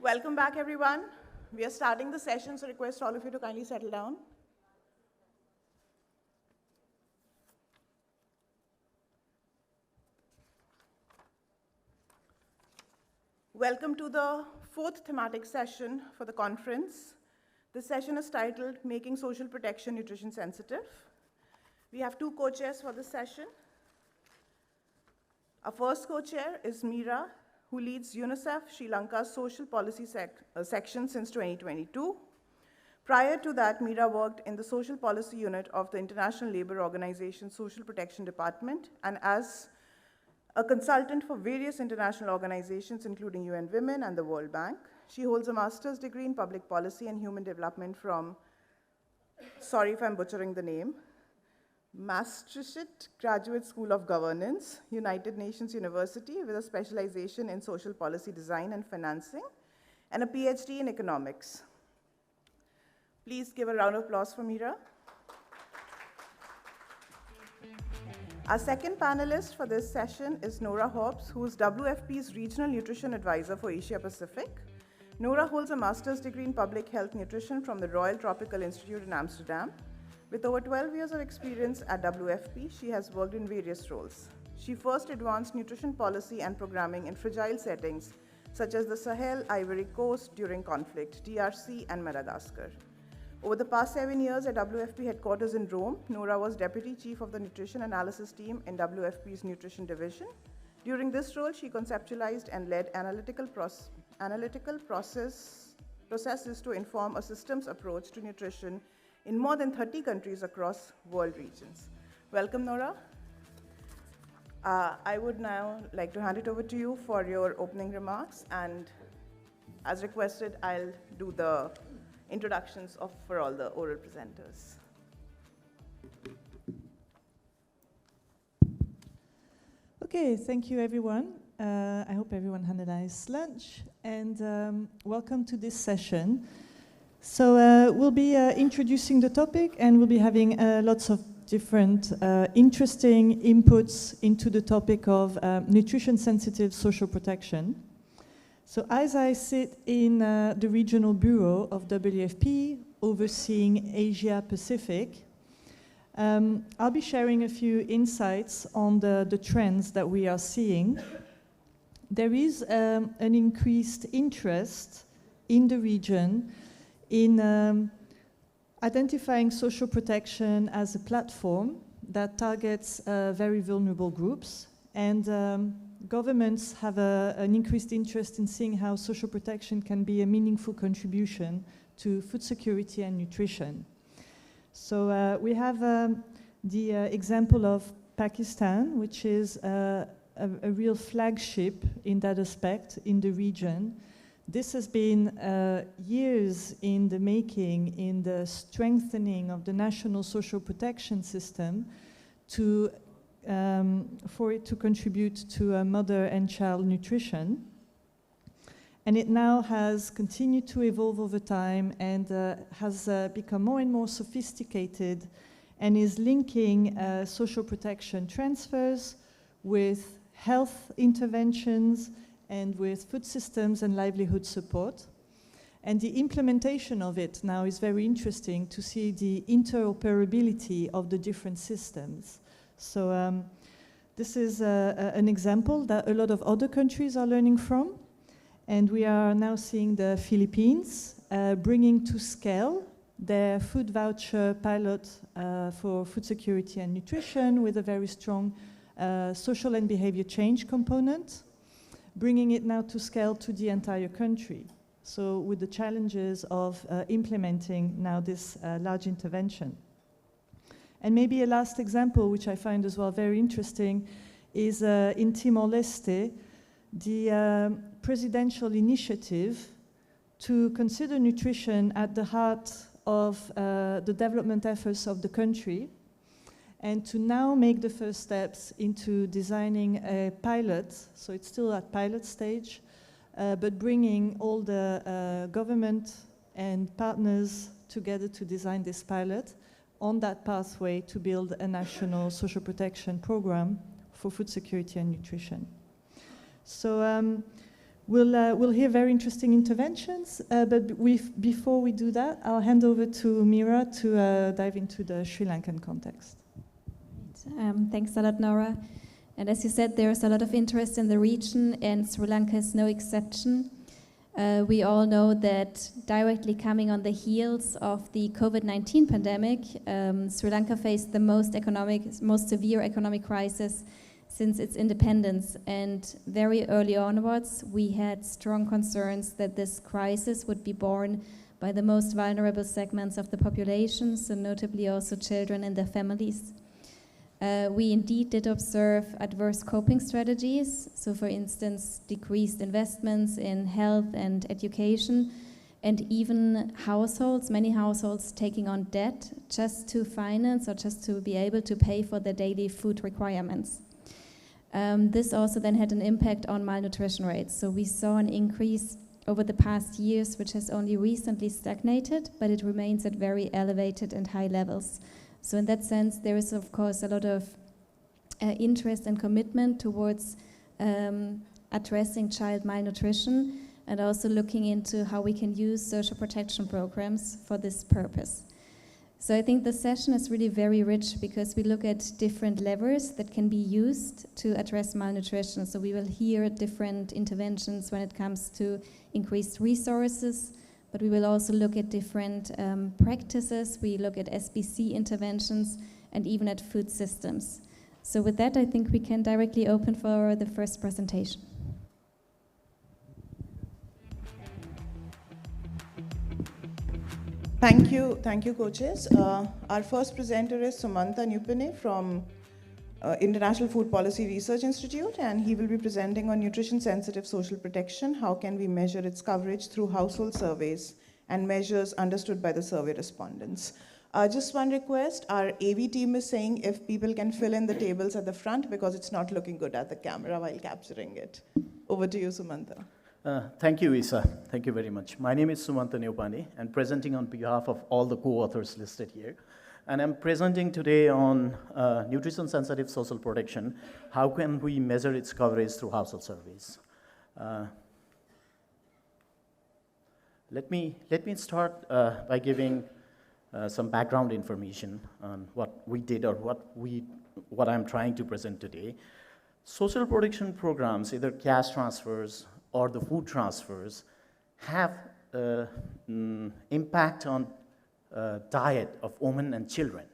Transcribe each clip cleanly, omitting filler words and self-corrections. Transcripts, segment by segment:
Welcome back, everyone. We are starting the session, so request all of you to kindly settle down. Welcome to the fourth thematic session for the conference. This session is titled Making Social Protection Nutrition Sensitive. We have two co-chairs for this session. Our first co-chair is Meera, who leads UNICEF Sri Lanka's social policy section since 2022. Prior to that, Meera worked in the social policy unit of the International Labour Organization's Social Protection Department and as a consultant for various international organizations, including UN Women and the World Bank. She holds a master's degree in public policy and human development from, sorry if I'm butchering the name, Maastricht Graduate School of Governance, United Nations University, with a specialization in social policy design and financing, and a PhD in economics. Please give a round of applause for Meera. Our second panelist for this session is Nora Hobbs, who is WFP's Regional Nutrition Advisor for Asia Pacific. Nora holds a master's degree in public health nutrition from the Royal Tropical Institute in Amsterdam. With over 12 years of experience at WFP, she has worked in various roles. She first advanced nutrition policy and programming in fragile settings, such as the Sahel, Ivory Coast during conflict, DRC, and Madagascar. Over the past 7 years at WFP headquarters in Rome, Nora was Deputy Chief of the Nutrition Analysis Team in WFP's Nutrition Division. During this role, she conceptualized and led analytical processes to inform a systems approach to nutrition in more than 30 countries across world regions. Welcome, Nora. I would now like to hand it over to you for your opening remarks, and as requested, I'll do the introductions for all the oral presenters. Okay, thank you, everyone. I hope everyone had a nice lunch, and welcome to this session. So we'll be introducing the topic, and we'll be having lots of different interesting inputs into the topic of nutrition-sensitive social protection. So as I sit in the regional bureau of WFP, overseeing Asia Pacific, I'll be sharing a few insights on the trends that we are seeing. There is an increased interest in the region in identifying social protection as a platform that targets very vulnerable groups, and governments have an increased interest in seeing how social protection can be a meaningful contribution to food security and nutrition. So we have the example of Pakistan, which is a real flagship in that aspect in the region. This has been years in the making in the strengthening of the national social protection system for it to contribute to mother and child nutrition. And it now has continued to evolve over time and has become more and more sophisticated and is linking social protection transfers with health interventions and with food systems and livelihood support. And the implementation of it now is very interesting to see the interoperability of the different systems. So this is an example that a lot of other countries are learning from. And we are now seeing the Philippines bringing to scale their food voucher pilot for food security and nutrition with a very strong social and behavior change component, bringing it now to scale to the entire country. So with the challenges of implementing now this large intervention. And maybe a last example, which I find as well very interesting, is in Timor-Leste, the presidential initiative to consider nutrition at the heart of the development efforts of the country, and to now make the first steps into designing a pilot, so it's still at pilot stage, but bringing all the government and partners together to design this pilot on that pathway to build a national social protection program for food security and nutrition. So We'll hear very interesting interventions, but before we do that, I'll hand over to Mira to dive into the Sri Lankan context. Thanks a lot, Nora. And as you said, there's a lot of interest in the region, and Sri Lanka is no exception. We all know that directly coming on the heels of the COVID-19 pandemic, Sri Lanka faced the most severe economic crisis since its independence. And very early onwards, we had strong concerns that this crisis would be borne by the most vulnerable segments of the population, so notably also children and their families. We indeed did observe adverse coping strategies, so for instance, decreased investments in health and education, and even many households taking on debt just to finance or just to be able to pay for their daily food requirements. This also then had an impact on malnutrition rates. So we saw an increase over the past years, which has only recently stagnated, but it remains at very elevated and high levels. So in that sense, there is, of course, a lot of interest and commitment towards addressing child malnutrition and also looking into how we can use social protection programs for this purpose. So I think the session is really very rich because we look at different levers that can be used to address malnutrition. So we will hear different interventions when it comes to increased resources, but we will also look at different practices. We look at SBC interventions and even at food systems. So with that, I think we can directly open for the first presentation. Thank you, coaches. Our first presenter is Sumanta Nupane from International Food Policy Research Institute, and he will be presenting on nutrition-sensitive social protection. How can we measure its coverage through household surveys and measures understood by the survey respondents? Just one request, our AV team is saying if people can fill in the tables at the front because it's not looking good at the camera while capturing it. Over to you, Sumanta. Thank you, Isa. Thank you very much. My name is Sumanta Nupane, and presenting on behalf of all the co-authors listed here. And I'm presenting today on nutrition-sensitive social protection. How can we measure its coverage through household surveys? Let me start by giving some background information on what we did or what I'm trying to present today. Social protection programs, either cash transfers or the food transfers, have impact on diet of women and children.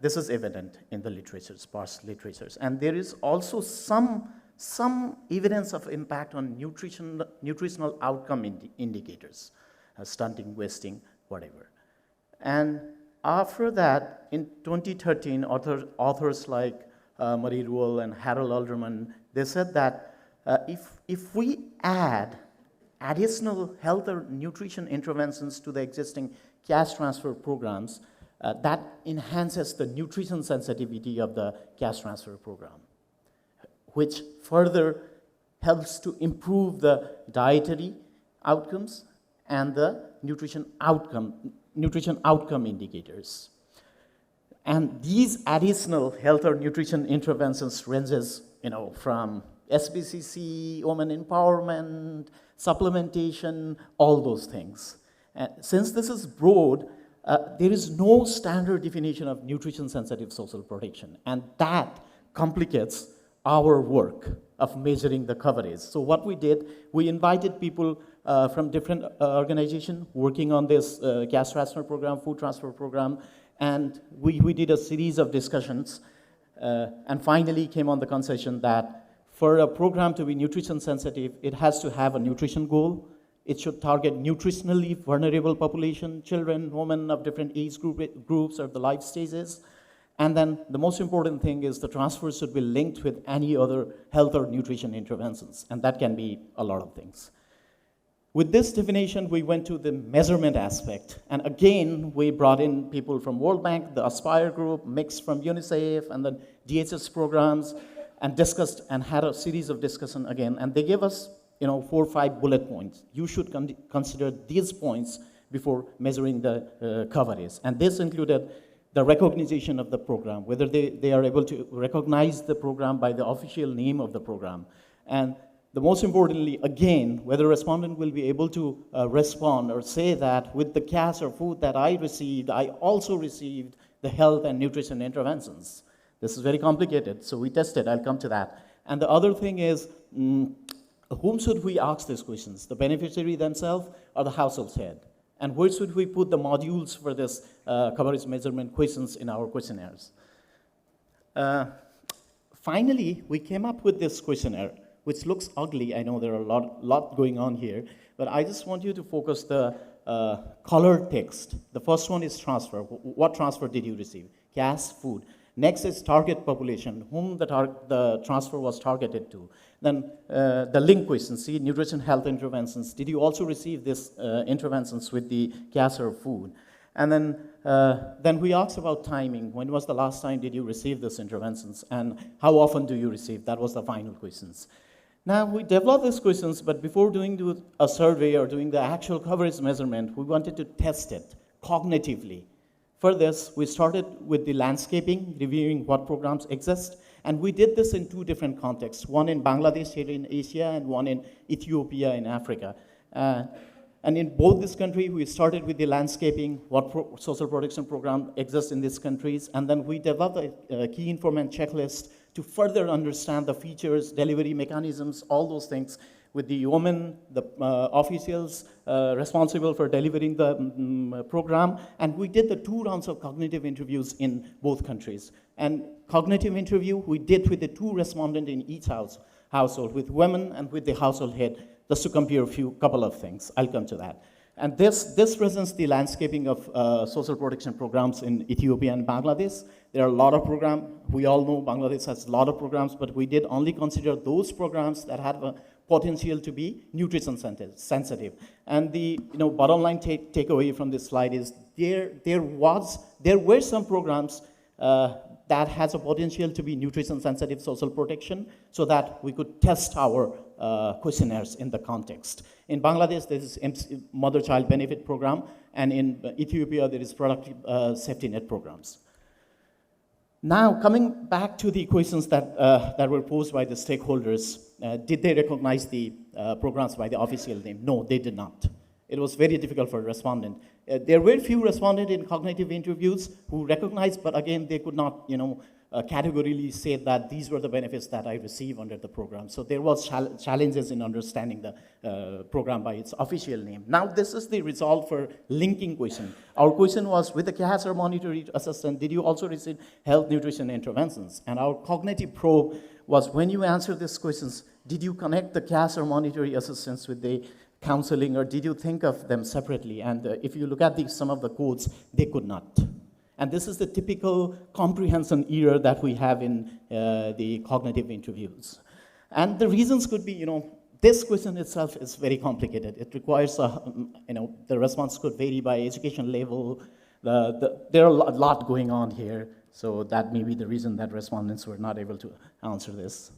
This is evident in the literatures, sparse literatures. And there is also some evidence of impact on nutritional outcome indicators, stunting, wasting, whatever. And after that, in 2013, authors like Marie Ruel and Harold Alderman, they said that if we add additional health or nutrition interventions to the existing cash transfer programs, that enhances the nutrition sensitivity of the cash transfer program, which further helps to improve the dietary outcomes and the nutrition outcome indicators. And these additional health or nutrition interventions ranges, from SBCC, women empowerment, supplementation, all those things. Since this is broad, there is no standard definition of nutrition-sensitive social protection, and that complicates our work of measuring the coverage. So what we did, we invited people from different organizations working on this cash transfer program, food transfer program, and we did a series of discussions, and finally came on the concession that for a program to be nutrition sensitive, it has to have a nutrition goal. It should target nutritionally vulnerable population, children, women of different age groups or the life stages. And then the most important thing is the transfers should be linked with any other health or nutrition interventions, and that can be a lot of things. With this definition, we went to the measurement aspect. And again, we brought in people from World Bank, the Aspire group, mixed from UNICEF, and the DHS programs, and discussed and had a series of discussion again. And they gave us 4 or 5 bullet points. You should consider these points before measuring the coverage. And this included the recognition of the program, whether they are able to recognize the program by the official name of the program. And the most importantly, again, whether respondent will be able to respond or say that with the gas or food that I received, I also received the health and nutrition interventions. This is very complicated, so we tested. I'll come to that. And the other thing is, whom should we ask these questions? The beneficiary themselves or the household head? And where should we put the modules for this coverage measurement questions in our questionnaires? Finally, we came up with this questionnaire, which looks ugly. I know there are a lot going on here, but I just want you to focus the colored text. The first one is transfer. What transfer did you receive? Gas, food. Next is target population, whom the transfer was targeted to. Then the link question, see, nutrition, health interventions. Did you also receive these interventions with the gas or food? And then we asked about timing. When was the last time did you receive these interventions? And how often do you receive? That was the final questions. Now, we developed these questions, but before doing a survey or doing the actual coverage measurement, we wanted to test it cognitively. For this, we started with the landscaping, reviewing what programs exist, and we did this in two different contexts, one in Bangladesh here in Asia and one in Ethiopia in Africa. And in both these countries, we started with the landscaping, what social protection program exists in these countries, and then we developed a key informant checklist to further understand the features, delivery mechanisms, all those things with the women, the officials responsible for delivering the program. And we did the 2 rounds of cognitive interviews in both countries. And cognitive interview, we did with the 2 respondents in each household, with women and with the household head, just to compare a couple of things. I'll come to that. And this presents the landscaping of social protection programs in Ethiopia and Bangladesh. There are a lot of programs. We all know Bangladesh has a lot of programs, but we did only consider those programs that have a potential to be nutrition sensitive. And the bottom line takeaway from this slide is there were some programs that has a potential to be nutrition sensitive social protection, so that we could test our questionnaires in the context. In Bangladesh, there is mother-child benefit program, and in Ethiopia, there is productive safety net programs. Now, coming back to the questions that were posed by the stakeholders, did they recognize the programs by the official name? No, they did not. It was very difficult for a respondent. There were few respondents in cognitive interviews who recognized, but again, they could not, categorically say that these were the benefits that I received under the program. So there was challenges in understanding the program by its official name. Now, this is the result for linking question. Our question was, with the CAS or monetary assistance, did you also receive health nutrition interventions? And our cognitive probe was, when you answer these questions, did you connect the CAS or monetary assistance with the counseling, or did you think of them separately? And if you look at some of the codes, they could not. And this is the typical comprehension error that we have in the cognitive interviews. And the reasons could be, this question itself is very complicated. It requires, the response could vary by education level. There are a lot going on here, so that may be the reason that respondents were not able to answer this.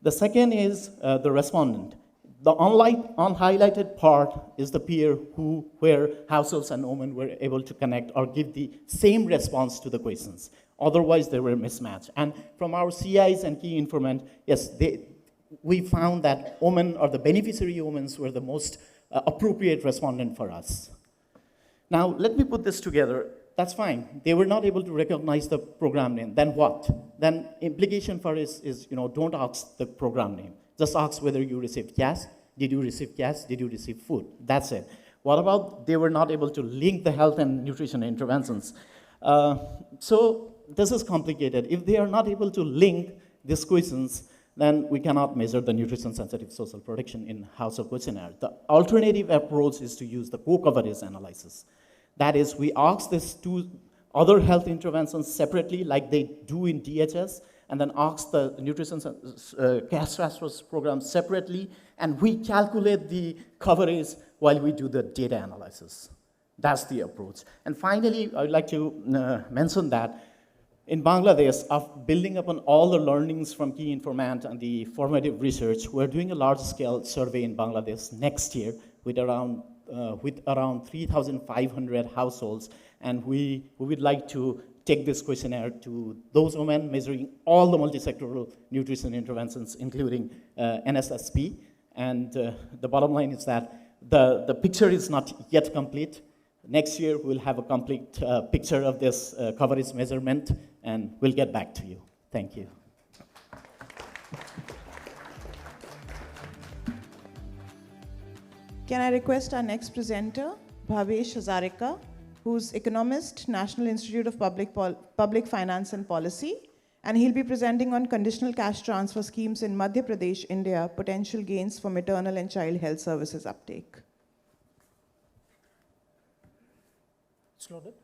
The second is the respondent. The unhighlighted part is the peer where households and women were able to connect or give the same response to the questions. Otherwise, they were mismatched. And from our CIs and key informant, yes, we found that women, or the beneficiary women, were the most appropriate respondent for us. Now, let me put this together. That's fine. They were not able to recognize the program name. Then what? Then implication for us is, don't ask the program name. Just ask whether you received gas. Did you receive gas? Did you receive food? That's it. What about they were not able to link the health and nutrition interventions? So this is complicated. If they are not able to link these questions, then we cannot measure the nutrition-sensitive social protection in household questionnaire. The alternative approach is to use the co-coverage analysis. That is, we ask these 2 other health interventions separately, like they do in DHS, and then ask the nutrition cash transfers program separately, and we calculate the coverage while we do the data analysis. That's the approach. And finally, I would like to mention that in Bangladesh, of building upon all the learnings from key informant and the formative research, we're doing a large-scale survey in Bangladesh next year with around 3,500 households, and we would like to take this questionnaire to those women, measuring all the multi-sectoral nutrition interventions, including NSSP. And the bottom line is that the picture is not yet complete. Next year, we'll have a complete picture of this coverage measurement, and we'll get back to you. Thank you. Can I request our next presenter, Bhavesh Hazarika, who's economist, National Institute of Public Finance and Policy, and he'll be presenting on conditional cash transfer schemes in Madhya Pradesh, India, potential gains for maternal and child health services uptake. It's loaded.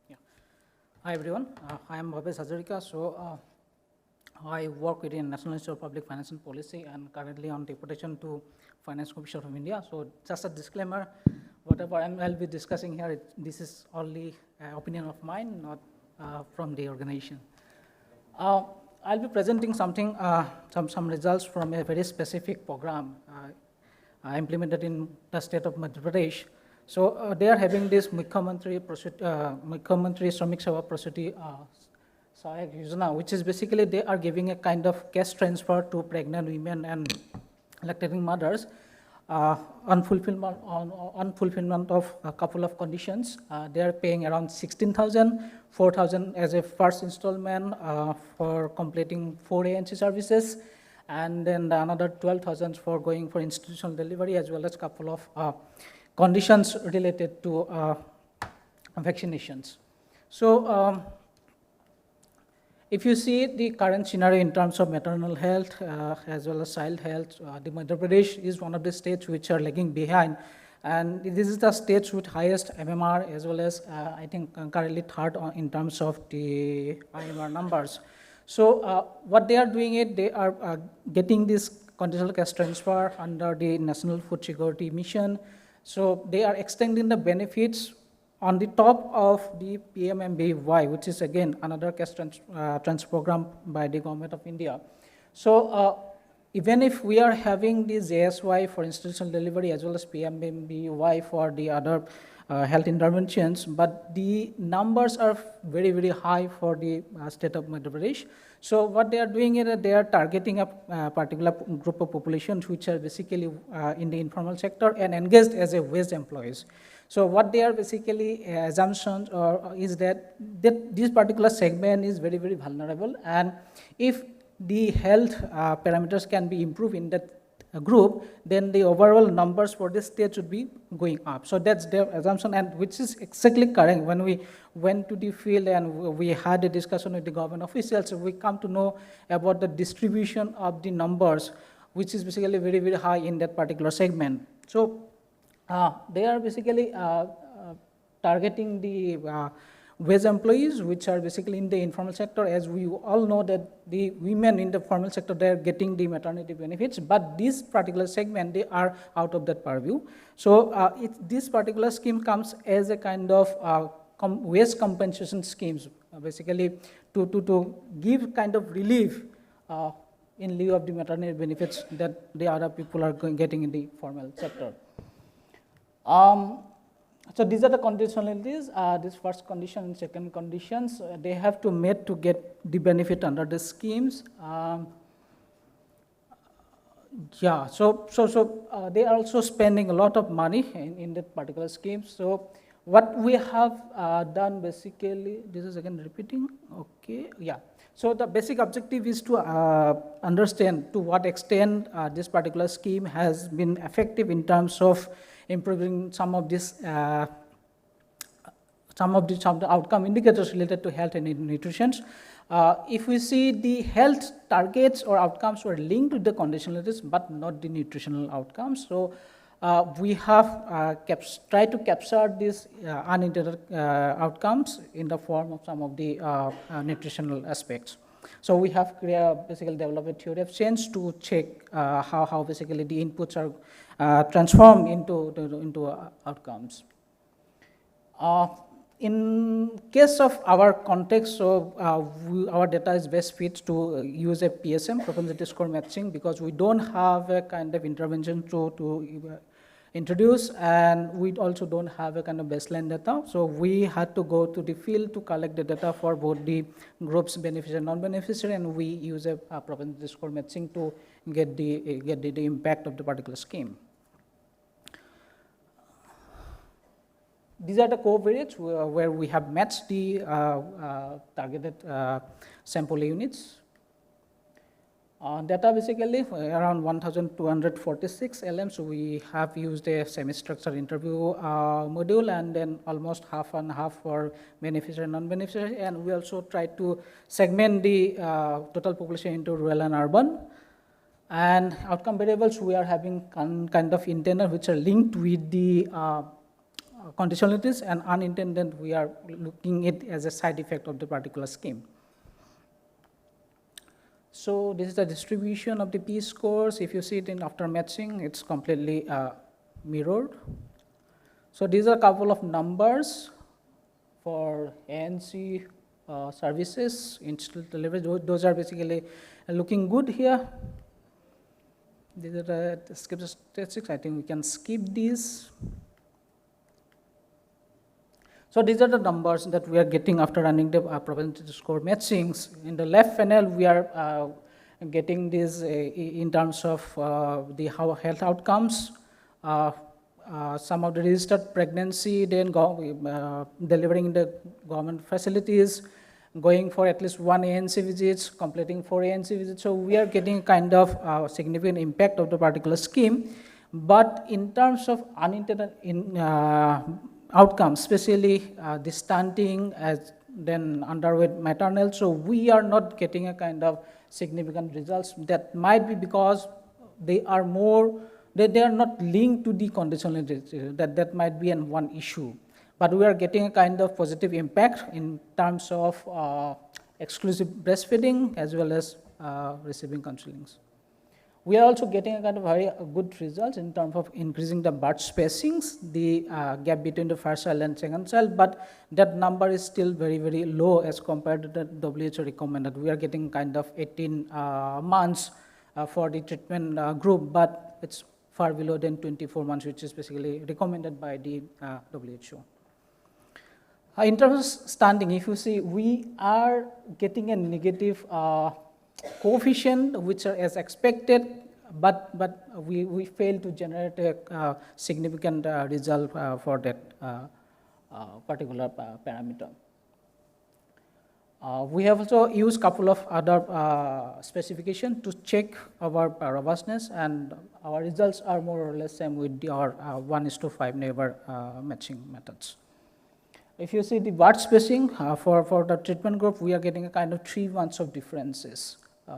Yeah. Hi everyone, I am Bhavesh Hazarika. So I work within National Institute of Public Finance and Policy and currently on deputation to Finance Commission of India. So just a disclaimer, whatever I'll be discussing here, this is only opinion of mine, not from the organization. I'll be presenting something, some results from a very specific program implemented in the state of Madhya Pradesh. So they are having this Mukhyamantri Shramik Seva Prasuti Sahayak Yojana, which is basically they are giving a kind of cash transfer to pregnant women and lactating mothers on fulfillment of a couple of conditions. They are paying around 16,000, 4,000 as a first installment for completing 4 ANC services, and then another 12,000 for going for institutional delivery, as well as a couple of conditions related to vaccinations. So if you see the current scenario in terms of maternal health as well as child health, the Madhya Pradesh is one of the states which are lagging behind. And this is the states with highest MMR as well as I think currently third in terms of the IMR numbers. So what they are doing it, they are getting this conditional cash transfer under the National Food Security Mission. So they are extending the benefits on the top of the PMMBY, which is again another cash transfer program by the Government of India. So even if we are having the JSY for institutional delivery as well as PMMBY for the other health interventions, but the numbers are very, very high for the state of Madhya Pradesh. So what they are doing is they are targeting a particular group of populations which are basically in the informal sector and engaged as a wage employees. So what they are basically assumptions is that this particular segment is very, very vulnerable, and if the health parameters can be improved in that group, then the overall numbers for the state should be going up. So that's their assumption, and which is exactly correct. When we went to the field and we had a discussion with the government officials, we come to know about the distribution of the numbers, which is basically very, very high in that particular segment. So they are basically targeting the wage employees, which are basically in the informal sector. As we all know that the women in the formal sector, they are getting the maternity benefits, but this particular segment, they are out of that purview. So this particular scheme comes as a kind of wage compensation schemes, basically to give kind of relief in lieu of the maternity benefits that the other people are getting in the formal sector. So these are the conditionalities. This first condition and second conditions, they have to meet to get the benefit under the schemes. Yeah, so they are also spending a lot of money in that particular scheme. So what we have done basically, this is again repeating, okay, yeah. So the basic objective is to understand to what extent this particular scheme has been effective in terms of improving some of this, some of the outcome indicators related to health and nutrition. If we see the health targets or outcomes were linked to the conditionalities, but not the nutritional outcomes. So we have tried to capture these unintended outcomes in the form of some of the nutritional aspects. So we have basically developed a theory of change to check how basically the inputs are transformed into outcomes. In case of our context, so our data is best fit to use a PSM, propensity score matching, because we don't have a kind of intervention to introduced, and we also don't have a kind of baseline data. So we had to go to the field to collect the data for both the groups, beneficiary and non-beneficiary, and we use a propensity score matching to get the impact of the particular scheme. These are the covariates where we have matched the targeted sample units. Data basically around 1,246 LMs. So we have used a semi-structured interview module, and then almost half and half for beneficiary and non-beneficiary. And we also tried to segment the total population into rural and urban. And outcome variables, we are having kind of intended which are linked with the conditionalities, and unintended we are looking at it as a side effect of the particular scheme. So this is the distribution of the p-scores. If you see it in after matching, it's completely mirrored. So these are a couple of numbers for ANC services, instant delivery. Those are basically looking good here. These are the statistics. I think we can skip these. So these are the numbers that we are getting after running the propensity score matchings. In the left panel, we are getting this in terms of the health outcomes, some of the registered pregnancy, then delivering in the government facilities, going for at least 1 ANC visits, completing 4 ANC visits. So we are getting kind of significant impact of the particular scheme. But in terms of unintended outcomes, especially the stunting, as then underweight maternal, so we are not getting a kind of significant results. That might be because they are more, they are not linked to the conditionality. That might be one issue. But we are getting a kind of positive impact in terms of exclusive breastfeeding as well as receiving concealings. We are also getting a kind of very good results in terms of increasing the birth spacings, the gap between the first child and second child, but that number is still very, very low as compared to the WHO recommended. We are getting kind of 18 months for the treatment group, but it's far below than 24 months, which is basically recommended by the WHO. In terms of stunting, if you see, we are getting a negative coefficient which are as expected, but we fail to generate a significant result for that particular parameter. We have also used couple of other specifications to check our robustness, and our results are more or less same with our 1:5 neighbor matching methods. If you see the birth spacing for the treatment group, we are getting a kind of 3 months of differences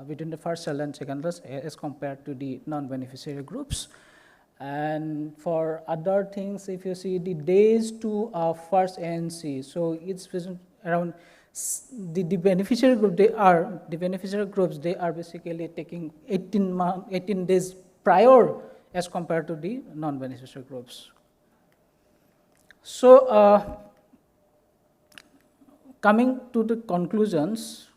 between the first child and second child as compared to the non-beneficiary groups. And for other things, if you see the days to first ANC, so it's around the beneficiary group. The beneficiary groups, they are basically taking 18 days prior as compared to the non-beneficiary groups. So coming to the conclusions,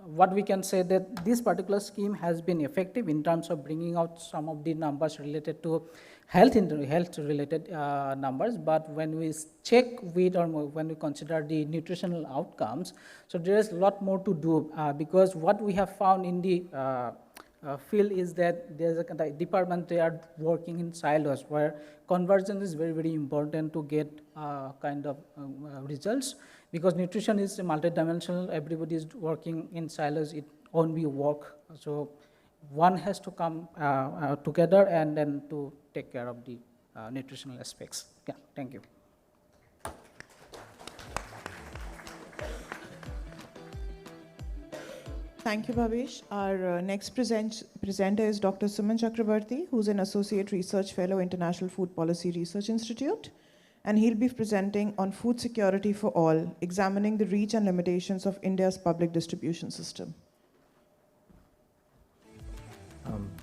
what we can say that this particular scheme has been effective in terms of bringing out some of the numbers related to health-related numbers. But when we check with or when we consider the nutritional outcomes, so there is a lot more to do because what we have found in the field is that there's a kind of department, they are working in silos where convergence is very, very important to get kind of results. Because nutrition is multidimensional, everybody is working in silos, it won't be work. So one has to come together and then to take care of the nutritional aspects. Yeah, thank you. Thank you, Bhavesh. Our next presenter is Dr. Suman Chakrabarti, who's an Associate Research Fellow, International Food Policy Research Institute. And he'll be presenting on food security for all, examining the reach and limitations of India's public distribution system.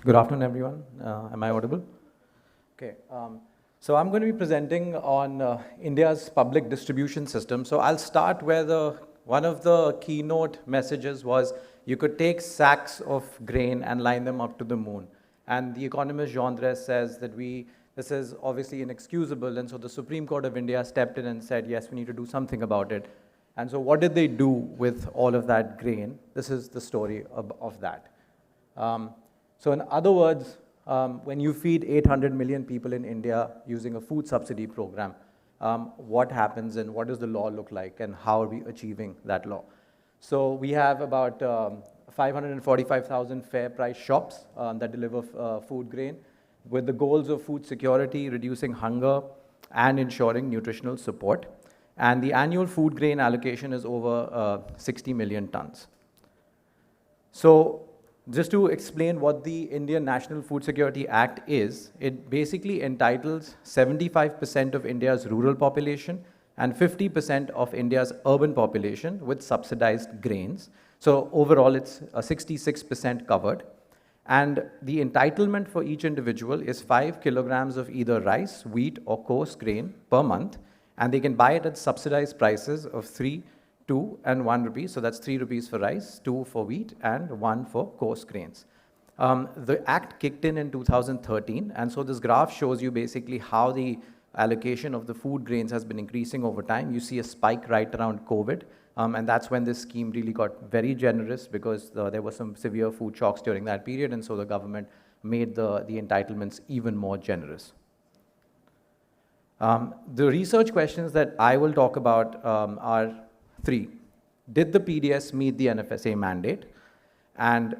Good afternoon, everyone. Am I audible? Okay. So I'm going to be presenting on India's public distribution system. So I'll start where one of the keynote messages was you could take sacks of grain and line them up to the moon. And the economist Jean Dresse says that This is obviously inexcusable, and so the Supreme Court of India stepped in and said, yes, we need to do something about it. And so what did they do with all of that grain? This is the story of that. So in other words, when you feed 800 million people in India using a food subsidy program, what happens and what does the law look like and how are we achieving that law? So we have about 545,000 fair price shops that deliver food grain with the goals of food security, reducing hunger, and ensuring nutritional support. And the annual food grain allocation is over 60 million tons. So just to explain what the Indian National Food Security Act is, it basically entitles 75% of India's rural population and 50% of India's urban population with subsidized grains. So overall, it's 66% covered. And the entitlement for each individual is 5 kilograms of either rice, wheat, or coarse grain per month. And they can buy it at subsidized prices of 3, 2, and 1 rupee. So that's 3 rupees for rice, 2 for wheat, and 1 for coarse grains. The act kicked in 2013. And so this graph shows you basically how the allocation of the food grains has been increasing over time. You see a spike right around COVID. And that's when this scheme really got very generous because there were some severe food shocks during that period. And so the government made the entitlements even more generous. The research questions that I will talk about are 3. Did the PDS meet the NFSA mandate? And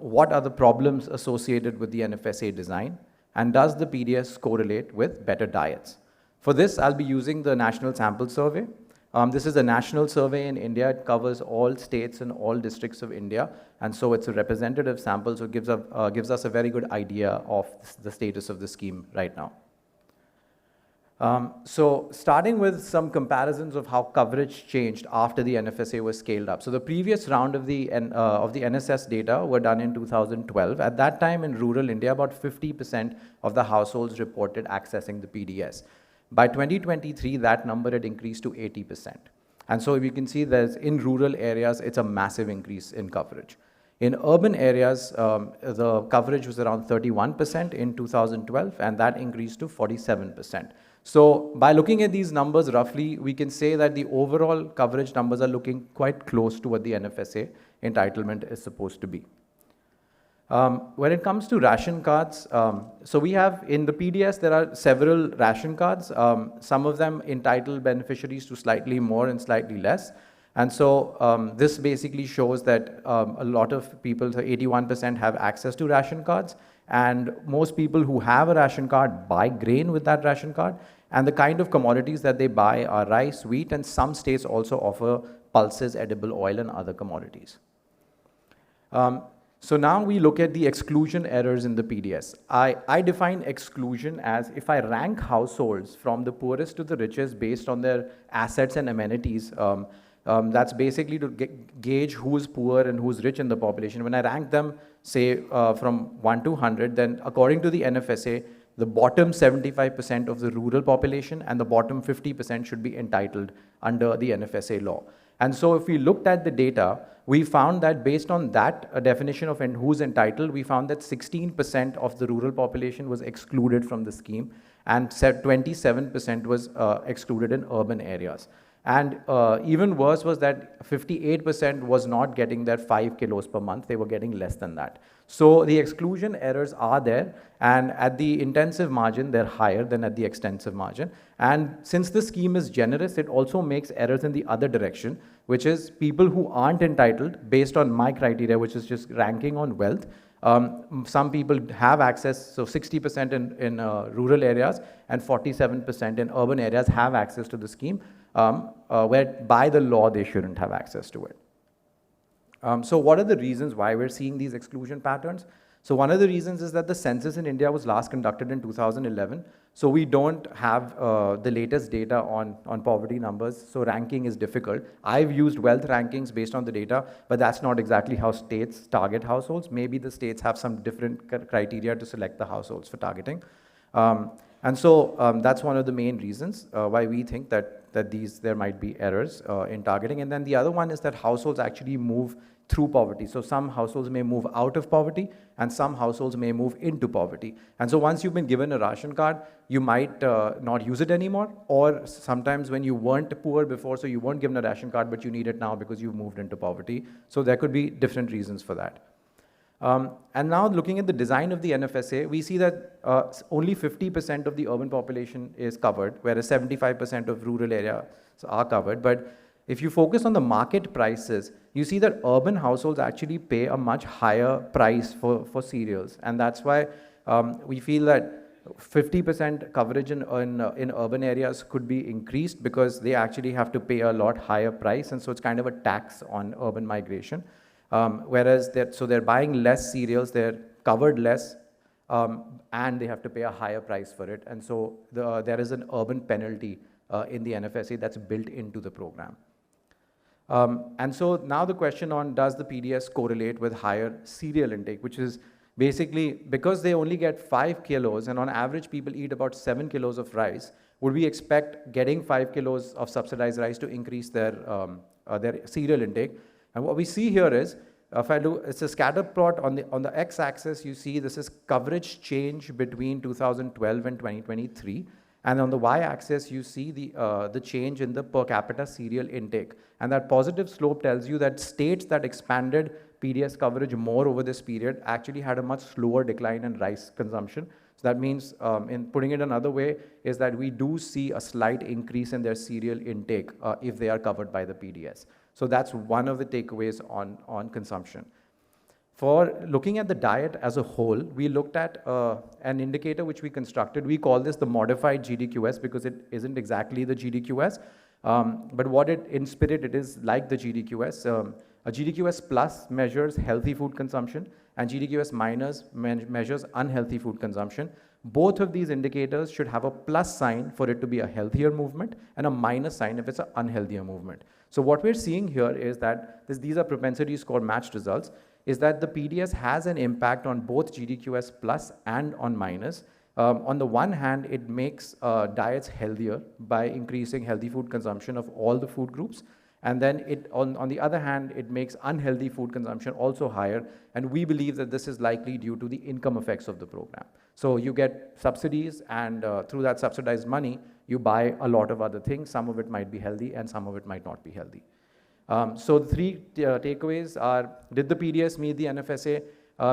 what are the problems associated with the NFSA design? And does the PDS correlate with better diets? For this, I'll be using the National Sample Survey. This is a national survey in India. It covers all states and all districts of India. And so it's a representative sample, so it gives us a very good idea of the status of the scheme right now. So starting with some comparisons of how coverage changed after the NFSA was scaled up. So the previous round of the NSS data were done in 2012. At that time in rural India, about 50% of the households reported accessing the PDS. By 2023, that number had increased to 80%. And so you can see that in rural areas, it's a massive increase in coverage. In urban areas, the coverage was around 31% in 2012, and that increased to 47%. So by looking at these numbers roughly, we can say that the overall coverage numbers are looking quite close to what the NFSA entitlement is supposed to be. When it comes to ration cards, so we have in the PDS, there are several ration cards. Some of them entitle beneficiaries to slightly more and slightly less. And so this basically shows that a lot of people, so 81% have access to ration cards. And most people who have a ration card buy grain with that ration card. And the kind of commodities that they buy are rice, wheat, and some states also offer pulses, edible oil, and other commodities. So now we look at the exclusion errors in the PDS. I define exclusion as if I rank households from the poorest to the richest based on their assets and amenities. That's basically to gauge who's poor and who's rich in the population. When I rank them, say, from 1 to 100, then according to the NFSA, the bottom 75% of the rural population and the bottom 50% should be entitled under the NFSA law. And so if we looked at the data, we found that based on that definition of who's entitled, we found that 16% of the rural population was excluded from the scheme and 27% was excluded in urban areas. And even worse was that 58% was not getting their 5 kilos per month, they were getting less than that. So the exclusion errors are there, and at the intensive margin, they're higher than at the extensive margin. And since the scheme is generous, it also makes errors in the other direction, which is people who aren't entitled based on my criteria, which is just ranking on wealth. Some people have access, so 60% in rural areas and 47% in urban areas have access to the scheme, where by the law they shouldn't have access to it. So what are the reasons why we're seeing these exclusion patterns? So one of the reasons is that the census in India was last conducted in 2011. So we don't have the latest data on poverty numbers, so ranking is difficult. I've used wealth rankings based on the data, but that's not exactly how states target households. Maybe the states have some different criteria to select the households for targeting. And so that's one of the main reasons why we think that there might be errors in targeting. And then the other one is that households actually move through poverty. So some households may move out of poverty, and some households may move into poverty. And so once you've been given a ration card, you might not use it anymore, or sometimes when you weren't poor before, so you weren't given a ration card, but you need it now because you've moved into poverty. So there could be different reasons for that. And now looking at the design of the NFSA, we see that only 50% of the urban population is covered, whereas 75% of rural areas are covered. But if you focus on the market prices, you see that urban households actually pay a much higher price for cereals. And that's why we feel that 50% coverage in urban areas could be increased, because they actually have to pay a lot higher price. And so it's kind of a tax on urban migration. Whereas they're buying less cereals, they're covered less, and they have to pay a higher price for it. And so there is an urban penalty in the NFSA that's built into the program. And so now the question on, does the PDS correlate with higher cereal intake, which is basically because they only get 5 kilos, and on average people eat about 7 kilos of rice, would we expect getting 5 kilos of subsidized rice to increase their cereal intake? And what we see here is, if I do, it's a scatter plot on the x-axis. You see this is coverage change between 2012 and 2023, and on the y-axis you see the change in the per capita cereal intake. And that positive slope tells you that states that expanded PDS coverage more over this period actually had a much slower decline in rice consumption. So that means, in putting it another way, is that we do see a slight increase in their cereal intake if they are covered by the PDS. So that's one of the takeaways on consumption. For looking at the diet as a whole, we looked at an indicator which we constructed. We call this the modified GDQS because it isn't exactly the GDQS. But what in spirit it is like the GDQS. A GDQS plus measures healthy food consumption, and GDQS minus measures unhealthy food consumption. Both of these indicators should have a plus sign for it to be a healthier movement, and a minus sign if it's an unhealthier movement. So what we're seeing here is that these are propensity score matched results, is that the PDS has an impact on both GDQS plus and on minus. On the one hand, it makes diets healthier by increasing healthy food consumption of all the food groups. And then on the other hand, it makes unhealthy food consumption also higher. And we believe that this is likely due to the income effects of the program. So you get subsidies, and through that subsidized money, you buy a lot of other things. Some of it might be healthy, and some of it might not be healthy. So the three takeaways are, did the PDS meet the NFSA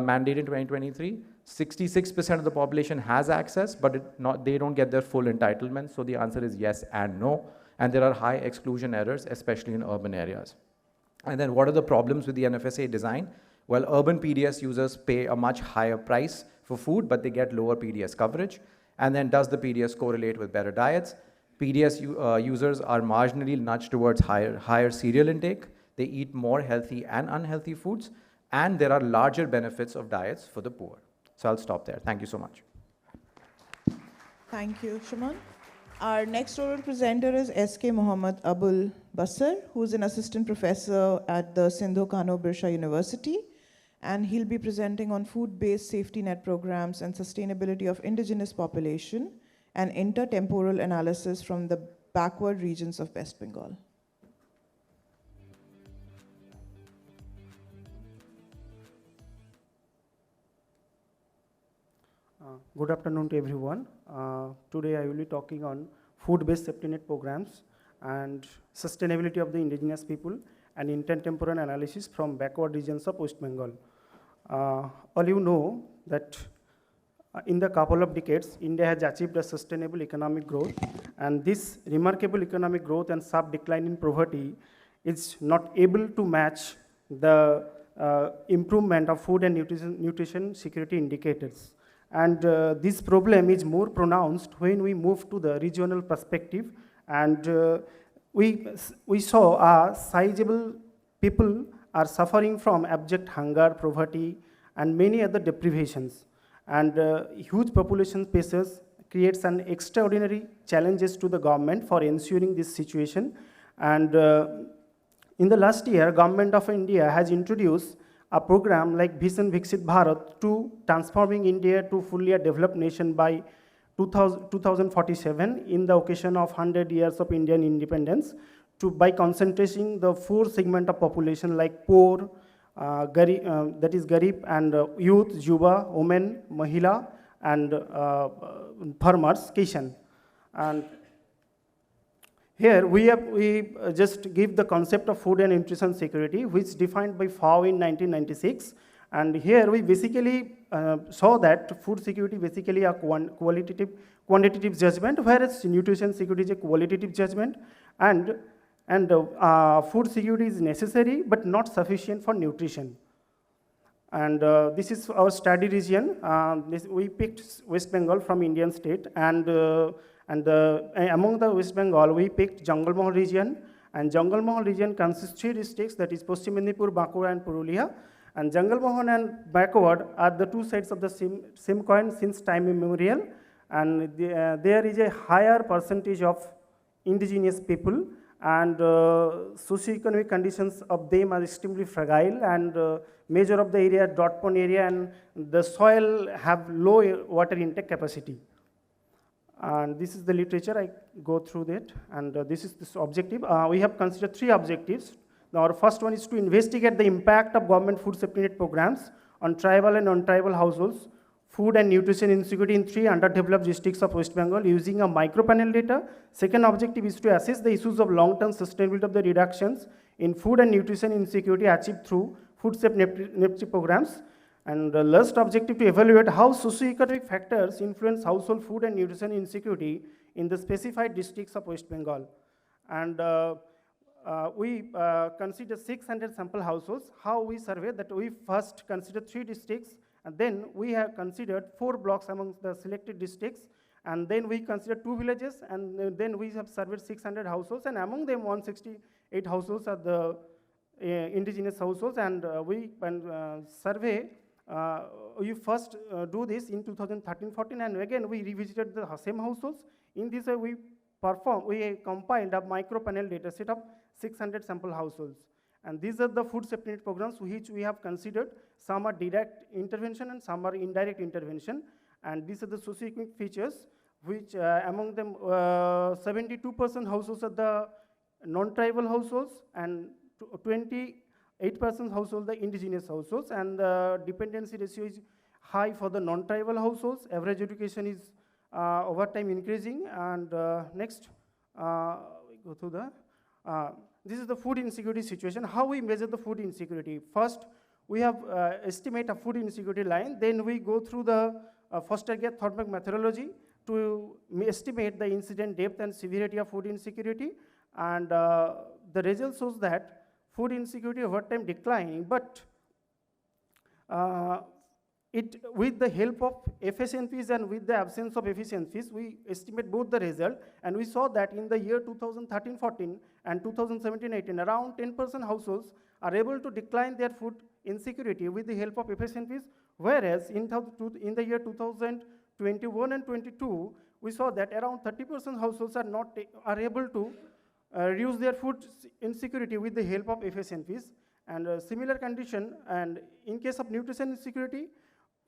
mandate in 2023? 66% of the population has access, but they don't get their full entitlement. So the answer is yes and no. And there are high exclusion errors, especially in urban areas. And then what are the problems with the NFSA design? Well, urban PDS users pay a much higher price for food, but they get lower PDS coverage. And then does the PDS correlate with better diets? PDS users are marginally nudged towards higher cereal intake. They eat more healthy and unhealthy foods. And there are larger benefits of diets for the poor. So I'll stop there. Thank you so much. Thank you, Shuman. Our next oral presenter is S.K. Mohammad Abul Basar, who is an assistant professor at the Sindhu Kano Birsha University. And he'll be presenting on food-based safety net programs and sustainability of indigenous population and intertemporal analysis from the backward regions of West Bengal. Good afternoon to everyone. Today I will be talking on food-based safety net programs and sustainability of the indigenous people and intertemporal analysis from backward regions of West Bengal. All you know that in the couple of decades, India has achieved a sustainable economic growth, and this remarkable economic growth and sharp decline in poverty is not able to match the improvement of food and nutrition security indicators. And this problem is more pronounced when we move to the regional perspective, and we saw a sizable people are suffering from abject hunger, poverty, and many other deprivations. And huge population pressures creates an extraordinary challenges to the government for ensuring this situation. And in the last year, Government of India has introduced a program like Vision Viksit Bharat to transforming India to fully a developed nation by 2047 in the occasion of 100 years of Indian independence by concentrating the 4 segment of population like poor, that is Garib, and youth, Yuva, women, Mahila, and farmers, Kishan. And here we just give the concept of food and nutrition security, which defined by FAO in 1996. And here we basically saw that food security basically a quantitative judgment, whereas nutrition security is a qualitative judgment. And food security is necessary but not sufficient for nutrition. And this is our study region. We picked West Bengal from Indian state, and among the West Bengal, we picked Jungle Mahal region. And Jungle Mahal region consists 3 districts, that is Paschim Medinipur, Bankura, and Purulia. And Jungle Mahal and backward are the 2 sides of the same coin since time immemorial. And there is a higher percentage of indigenous people, and socio-economic conditions of them are extremely fragile, and major of the area dot pond area, and the soil have low water intake capacity. And this is the literature, I go through that, and this is this objective. We have considered 3 objectives. Now, our first one is to investigate the impact of government food safety net programs on tribal and non-tribal households, food and nutrition insecurity in 3 underdeveloped districts of West Bengal using a micropanel data. Second objective is to assess the issues of long-term sustainability of the reductions in food and nutrition insecurity achieved through food safety net programs. And the last objective to evaluate how socio-economic factors influence household food and nutrition insecurity in the specified districts of West Bengal. And we consider 600 sample households. How we survey that? We first considered 3 districts, and then we have considered 4 blocks among the selected districts, and then we considered 2 villages, and then we have surveyed 600 households, and among them 168 households are the indigenous households. And we survey, we first do this in 2013-14, and again we revisited the same households. In this way we compiled a micropanel data set of 600 sample households. And these are the food safety net programs which we have considered. Some are direct intervention and some are indirect intervention. And these are the socio-economic features, which among them 72% households are the non-tribal households, and 28% households the indigenous households. And the dependency ratio is high for the non-tribal households. Average education is over time increasing. And next, we go to the, this is the food insecurity situation. How we measure the food insecurity? First, we have estimate a food insecurity line. Then we go through the Foster-Gear thermic methodology to estimate the incident depth and severity of food insecurity. And the result shows that food insecurity over time declining, but with the help of efficiencies and with the absence of efficiencies, we estimate both the result. And we saw that in the year 2013-14 and 2017-18, around 10% households are able to decline their food insecurity with the help of efficiencies, whereas in the year 2021 and 22, we saw that around 30% households are able to reduce their food insecurity with the help of efficiencies. And a similar condition, and in case of nutrition insecurity,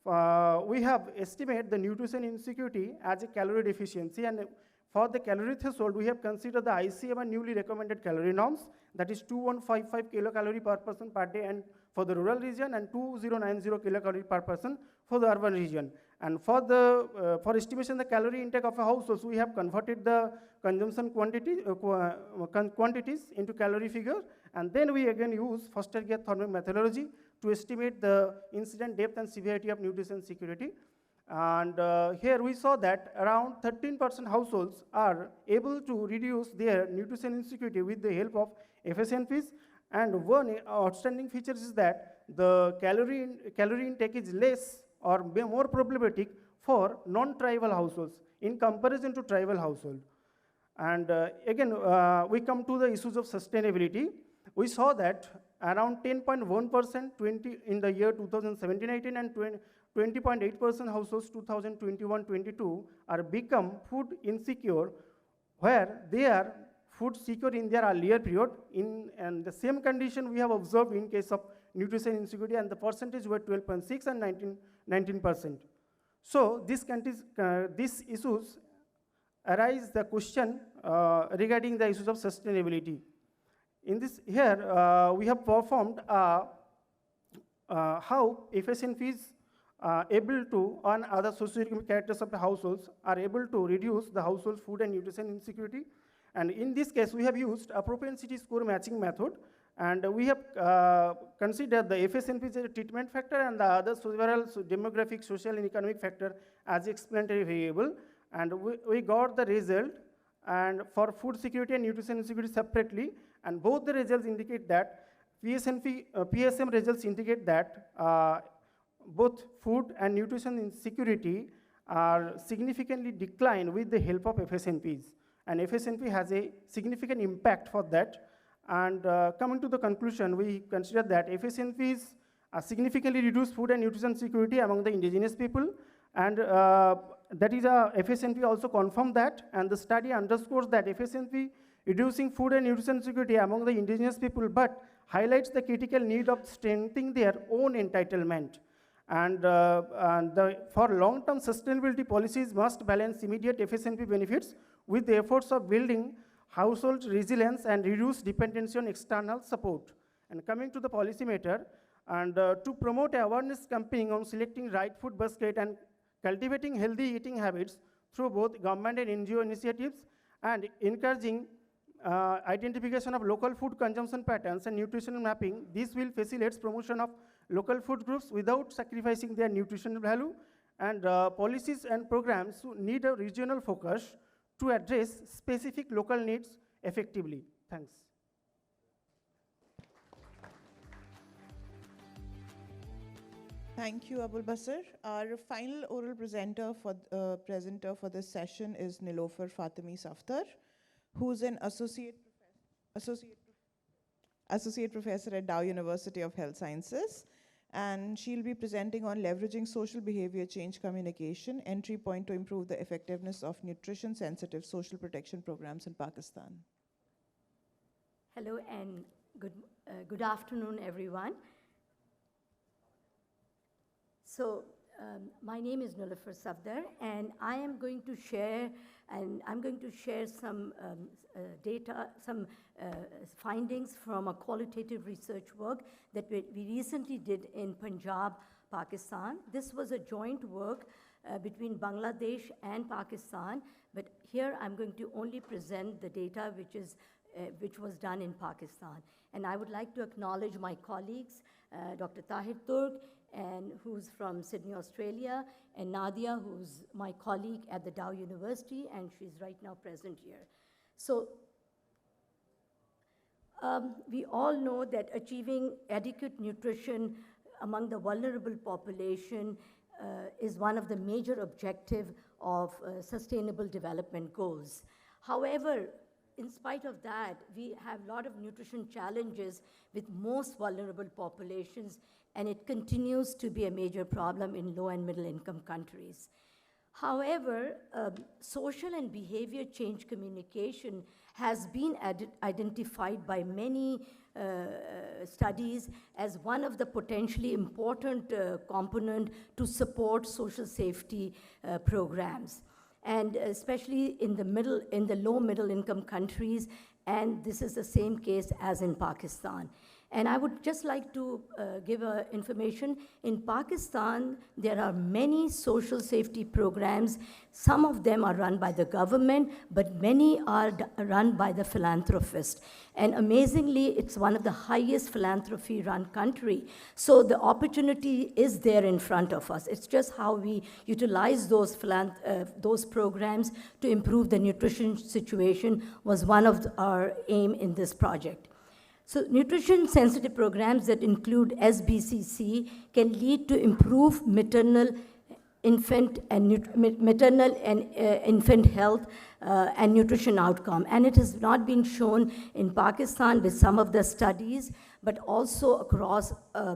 we have estimated the nutrition insecurity as a calorie deficiency, and for the calorie threshold, we have considered the ICMR newly recommended calorie norms, that is 2155 kilocalorie per person per day and for the rural region, and 2090 kilocalorie per person for the urban region. And for the estimation the calorie intake of a household, we have converted the consumption quantities into calorie figure, and then we again use Foster-Gear thermic methodology to estimate the incident depth and severity of nutrition security. And here we saw that around 13% households are able to reduce their nutrition insecurity with the help of efficiencies. And one outstanding feature is that the calorie intake is less or more problematic for non-tribal households in comparison to tribal household. And again, we come to the issues of sustainability. We saw that around 10.1% in the year 2017-18 and 20.8% households 2021-22 are become food insecure, where they are food secure in their earlier period. And the same condition we have observed in case of nutrition insecurity, and the percentage were 12.6 and 19%. So these issues arise the question regarding the issues of sustainability. In this here, we have performed how FSNPs able to, on other socio-economic characters of the households, are able to reduce the household food and nutrition insecurity. And in this case, we have used a propensity score matching method, and we have considered the FSNP as a treatment factor and the other several demographic, social, and economic factor as explanatory variable. And we got the result, and for food security and nutrition insecurity separately, and both the results indicate that PSM results indicate that both food and nutrition insecurity are significantly declined with the help of FSNPs. And FSNP has a significant impact for that. And coming to the conclusion, we consider that FSNPs significantly reduce food and nutrition security among the indigenous people. And that is FSNP also confirmed that. And the study underscores that FSNP reducing food and nutrition security among the indigenous people, but highlights the critical need of strengthening their own entitlement. And for long-term sustainability policies must balance immediate FSNP benefits with the efforts of building household resilience and reduce dependency on external support. And coming to the policy matter, and to promote awareness campaigning on selecting right food basket and cultivating healthy eating habits through both government and NGO initiatives, and encouraging identification of local food consumption patterns and nutritional mapping. This will facilitate promotion of local food groups without sacrificing their nutritional value. And policies and programs need a regional focus to address specific local needs effectively. Thanks. Thank you, Abul Basir. Our final oral presenter for this session is Nilofer Fatemi Safdar, who's an associate professor at Dow University of Health Sciences, and she'll be presenting on leveraging social behavior change communication, entry point to improve the effectiveness of nutrition-sensitive social protection programs in Pakistan. Hello and good afternoon, everyone. So my name is Nilofer Safdar, and I am going to share some data, some findings from a qualitative research work that we recently did in Punjab, Pakistan. This was a joint work between Bangladesh and Pakistan, but here I'm going to only present the data which was done in Pakistan. And I would like to acknowledge my colleagues, Dr. Tahir Turk, and who's from Sydney, Australia, and Nadia, who's my colleague at the Dow University, and she's right now present here. So we all know that achieving adequate nutrition among the vulnerable population is one of the major objectives of Sustainable Development Goals. However, in spite of that, we have a lot of nutrition challenges with most vulnerable populations, and it continues to be a major problem in low and middle income countries. However, social and behavior change communication has been identified by many studies as one of the potentially important component to support social safety programs, and especially in the low middle income countries, and this is the same case as in Pakistan. And I would just like to give information. In Pakistan, there are many social safety programs. Some of them are run by the government, but many are run by the philanthropists. And amazingly, it's one of the highest philanthropy-run country. So the opportunity is there in front of us. It's just how we utilize those programs to improve the nutrition situation was one of our aim in this project. So nutrition-sensitive programs that include SBCC can lead to improved maternal infant health and nutrition outcome. And it has not been shown in Pakistan with some of the studies, but also across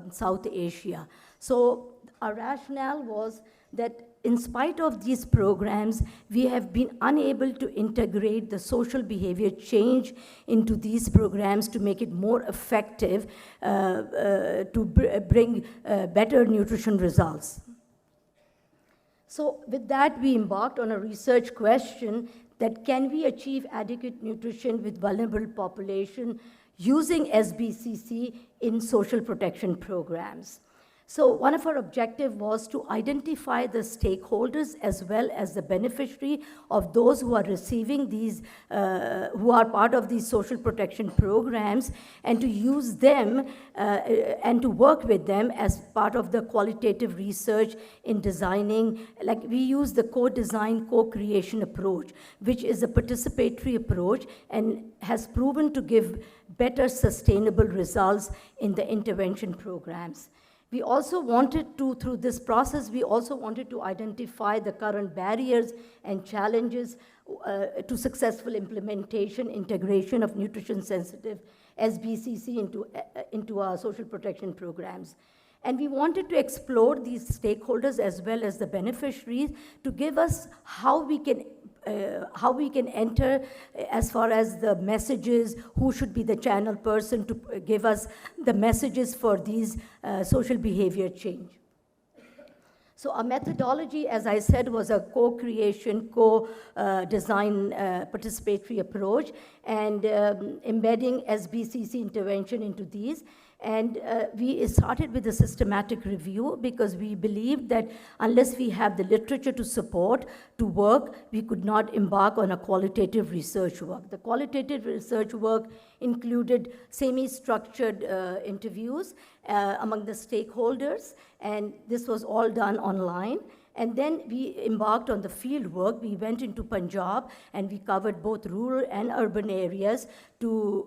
South Asia. So our rationale was that in spite of these programs, we have been unable to integrate the social behavior change into these programs to make it more effective to bring better nutrition results. So with that, we embarked on a research question that can we achieve adequate nutrition with vulnerable population using SBCC in social protection programs. So one of our objectives was to identify the stakeholders as well as the beneficiary of those who are receiving these, who are part of these social protection programs, and to use them and to work with them as part of the qualitative research in designing, like we use the co-design, co-creation approach, which is a participatory approach and has proven to give better sustainable results in the intervention programs. We also wanted to, through this process, we also wanted to identify the current barriers and challenges to successful implementation, integration of nutrition-sensitive SBCC into our social protection programs. And we wanted to explore these stakeholders as well as the beneficiaries to give us how we can enter as far as the messages, who should be the channel person to give us the messages for these social behavior change. So our methodology, as I said, was a co-creation, co-design participatory approach, and embedding SBCC intervention into these. And we started with a systematic review because we believed that unless we have the literature to support, to work, we could not embark on a qualitative research work. The qualitative research work included semi-structured interviews among the stakeholders, and this was all done online. And then we embarked on the field work. We went into Punjab and we covered both rural and urban areas to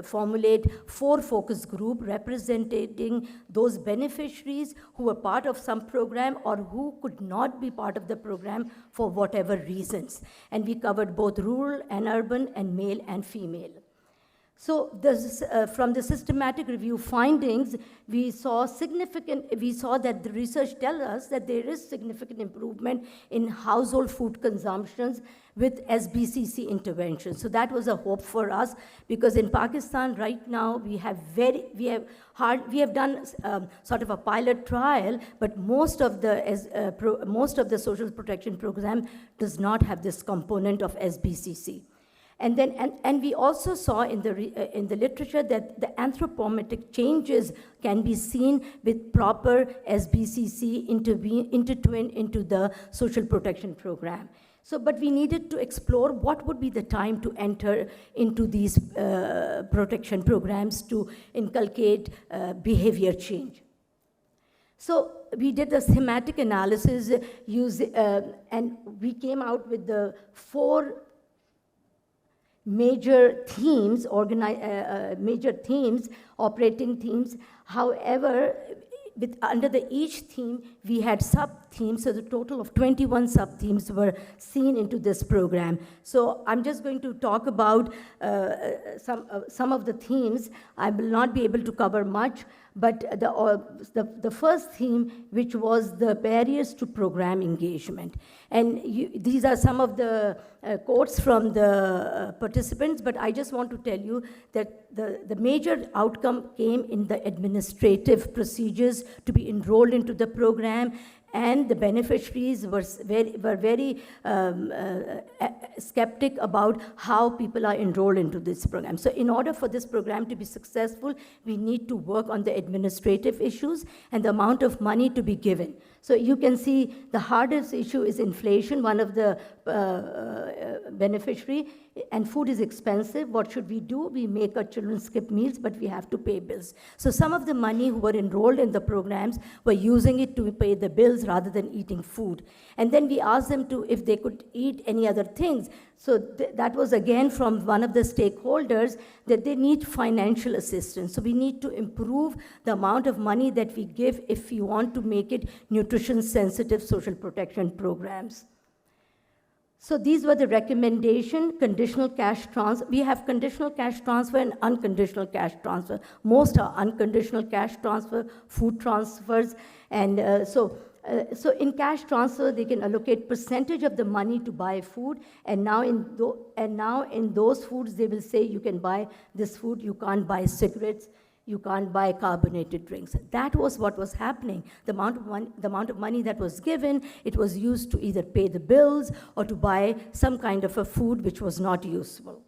formulate 4 focus groups representing those beneficiaries who were part of some program or who could not be part of the program for whatever reasons. And we covered both rural and urban and male and female. So from the systematic review findings, we saw that the research tells us that there is significant improvement in household food consumptions with SBCC intervention. So that was a hope for us, because in Pakistan right now we have done sort of a pilot trial, but most of the social protection program does not have this component of SBCC. And then, we also saw in the literature that the anthropometric changes can be seen with proper SBCC intertwined into the social protection program. So, but we needed to explore what would be the time to enter into these protection programs to inculcate behavior change. So we did the thematic analysis, and we came out with the 4 major themes, operating themes. However, under each theme, we had sub-themes, so the total of 21 sub-themes were seen into this program. So I'm just going to talk about some of the themes. I will not be able to cover much, but the first theme, which was the barriers to program engagement. And these are some of the quotes from the participants, but I just want to tell you that the major outcome came in the administrative procedures to be enrolled into the program, and the beneficiaries were very skeptic about how people are enrolled into this program. So in order for this program to be successful, we need to work on the administrative issues and the amount of money to be given. So you can see the hardest issue is inflation, one of the beneficiary, and food is expensive. What should we do? We make our children skip meals, but we have to pay bills. So some of the money who were enrolled in the programs were using it to pay the bills rather than eating food. And then we asked them if they could eat any other things. So that was again from one of the stakeholders, that they need financial assistance. So we need to improve the amount of money that we give if we want to make it nutrition-sensitive social protection programs. So these were the recommendation, conditional cash transfer. We have conditional cash transfer and unconditional cash transfer. Most are unconditional cash transfer, food transfers, and so in cash transfer, they can allocate percentage of the money to buy food, and now in those foods, they will say you can buy this food, you can't buy cigarettes, You can't buy carbonated drinks. That was what was happening. The amount of money that was given, it was used to either pay the bills or to buy some kind of a food which was not useful.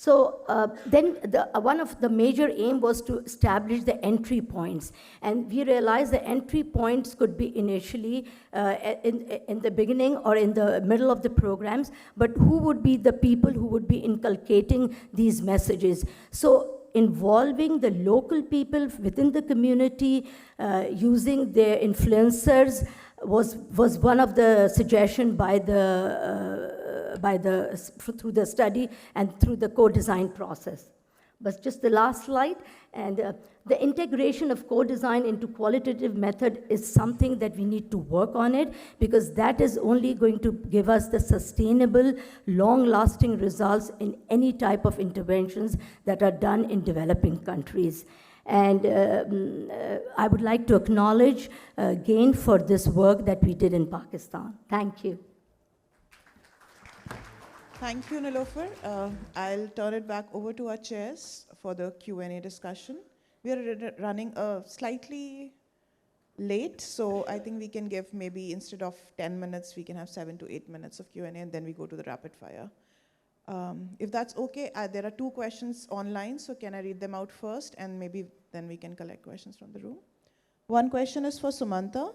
So then one of the major aim was to establish the entry points. And we realized the entry points could be initially in the beginning or in the middle of the programs, but who would be the people who would be inculcating these messages? So involving the local people within the community, using their influencers was one of the suggestions through the study and through the co-design process. But just the last slide, and the integration of co-design into qualitative method is something that we need to work on it, because that is only going to give us the sustainable, long-lasting results in any type of interventions that are done in developing countries. And I would like to acknowledge GAIN for this work that we did in Pakistan. Thank you. Thank you, Nilofer. I'll turn it back over to our chairs for the Q&A discussion. We are running slightly late, so I think we can give maybe instead of 10 minutes, we can have 7 to 8 minutes of Q&A, and then we go to the rapid fire. If that's okay, there are 2 questions online, so can I read them out first, and maybe then we can collect questions from the room. One question is for Sumanta.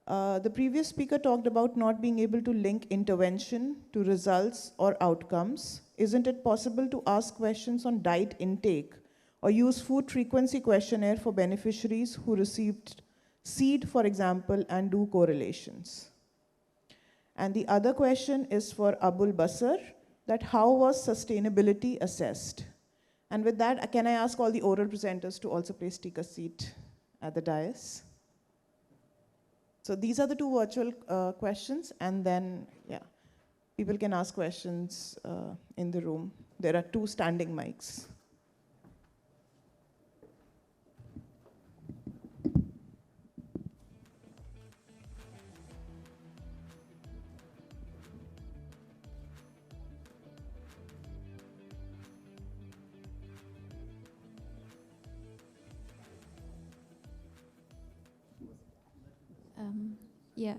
The previous speaker talked about not being able to link intervention to results or outcomes. Isn't it possible to ask questions on diet intake or use food frequency questionnaire for beneficiaries who received seed, for example, and do correlations? And the other question is for Abul Basar, that how was sustainability assessed? And with that, can I ask all the oral presenters to also please take a seat at the dais? So these are the 2 virtual questions, and then, yeah, people can ask questions in the room. There are 2 standing mics. Yeah,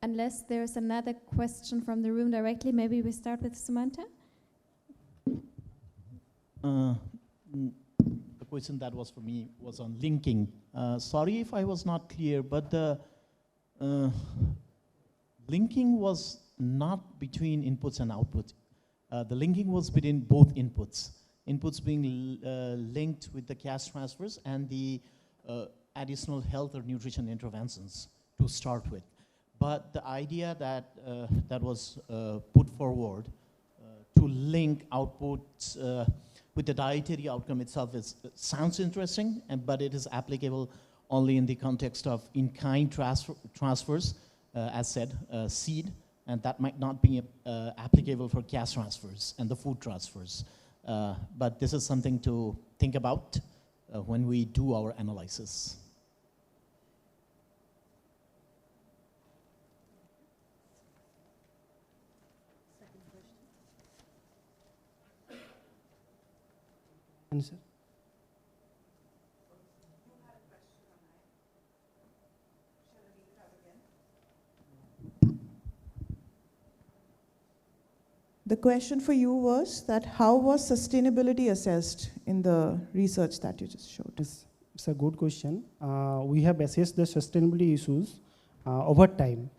unless there's another question from the room directly, maybe we start with Sumanta. The question that was for me was on linking. Sorry if I was not clear, but the linking was not between inputs and outputs. The linking was between both inputs. Inputs being linked with the cash transfers and the additional health or nutrition interventions to start with. But the idea that that was put forward to link outputs with the dietary outcome itself sounds interesting, but it is applicable only in the context of in-kind transfers, as said, seed, and that might not be applicable for cash transfers and the food transfers. But this is something to think about when we do our analysis. Answer. The question for you was that how was sustainability assessed in the research that you just showed? It's a good question. We have assessed the sustainability issues over time.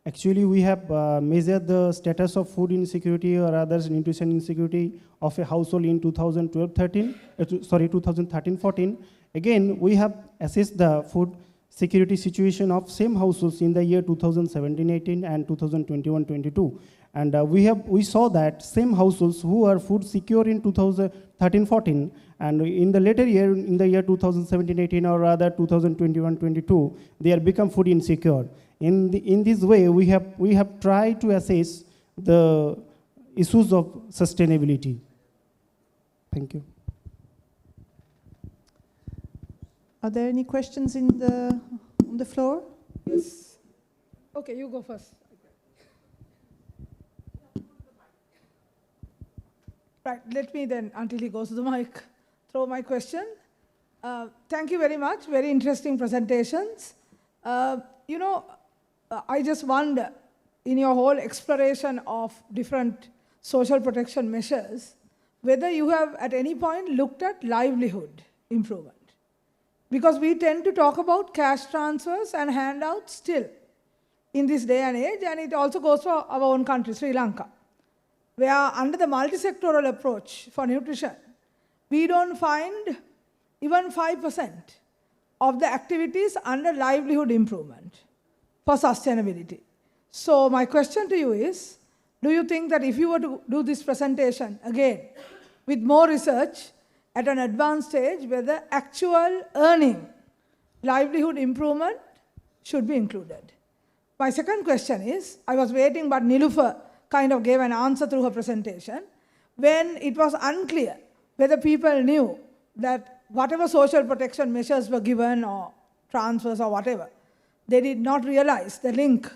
Actually, we have measured the status of food insecurity or others nutrition insecurity of a household in 2013-14. Again, we have assessed the food security situation of same households in the year 2017-18 and 2021-22. And we saw that same households who are food secure in 2013-14 and in the later year, in the year 2017-18 or rather 2021-22, they are become food insecure. In this way, we have tried to assess the issues of sustainability. Thank you. Are there any questions on the floor? Yes. Okay, you go first. Right, let me then, until he goes to the mic, throw my question. Thank you very much, very interesting presentations. I just wonder, in your whole exploration of different social protection measures, whether you have at any point looked at livelihood improvement. Because we tend to talk about cash transfers and handouts still in this day and age, and it also goes for our own country, Sri Lanka, where under the multi-sectoral approach for nutrition, we don't find even 5% of the activities under livelihood improvement for sustainability. So my question to you is, do you think that if you were to do this presentation again with more research at an advanced stage, whether actual earning livelihood improvement should be included? My second question is, I was waiting, but Nilufer kind of gave an answer through her presentation, when it was unclear whether people knew that whatever social protection measures were given or transfers or whatever, they did not realize the link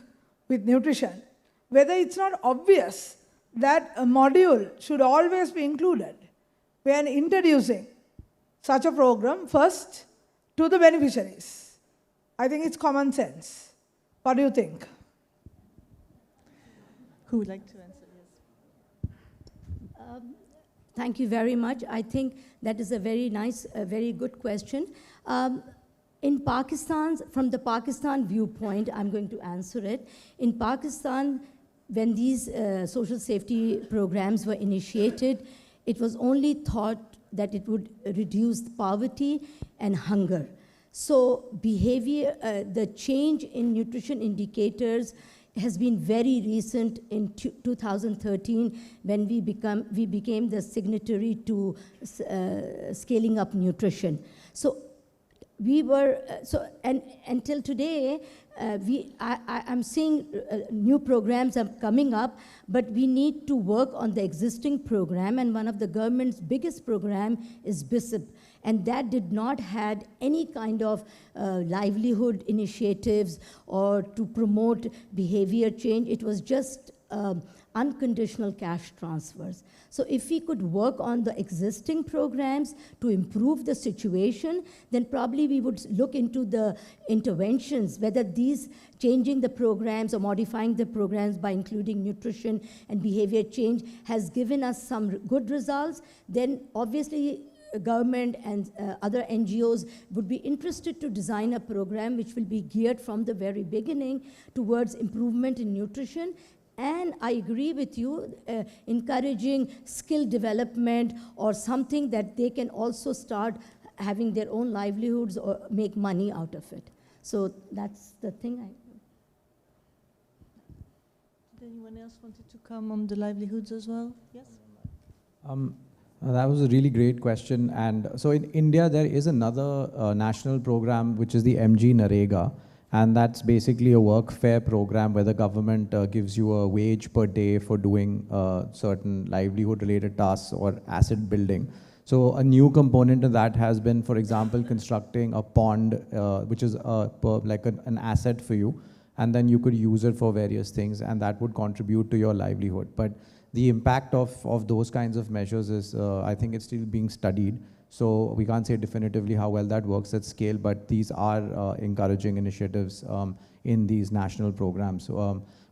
with nutrition, whether it's not obvious that a module should always be included when introducing such a program first to the beneficiaries. I think it's common sense. What do you think? Who would like to answer this? Thank you very much. I think that is a very nice, a very good question. In Pakistan, from the Pakistan viewpoint, I'm going to answer it. In Pakistan, when these social safety programs were initiated, it was only thought that it would reduce poverty and hunger. So behavior, the change in nutrition indicators has been very recent in 2013 when we became the signatory to scaling up nutrition. So we were, and until today, I'm seeing new programs are coming up, but we need to work on the existing program, and one of the government's biggest program is BISIP, and that did not had any kind of livelihood initiatives or to promote behavior change. It was just unconditional cash transfers. So if we could work on the existing programs to improve the situation, then probably we would look into the interventions, whether these changing the programs or modifying the programs by including nutrition and behavior change has given us some good results, then obviously government and other NGOs would be interested to design a program which will be geared from the very beginning towards improvement in nutrition. And I agree with you, encouraging skill development or something that they can also start having their own livelihoods or make money out of it. So that's the thing. Did anyone else wanted to come on the livelihoods as well? Yes? That was a really great question. And so in India, there is another national program, which is the MG Narega. And that's basically a workfare program where the government gives you a wage per day for doing certain livelihood-related tasks or asset building. So a new component of that has been, for example, constructing a pond, which is like an asset for you. And then you could use it for various things, and that would contribute to your livelihood. But the impact of those kinds of measures is, I think it's still being studied. So we can't say definitively how well that works at scale, but these are encouraging initiatives in these national programs.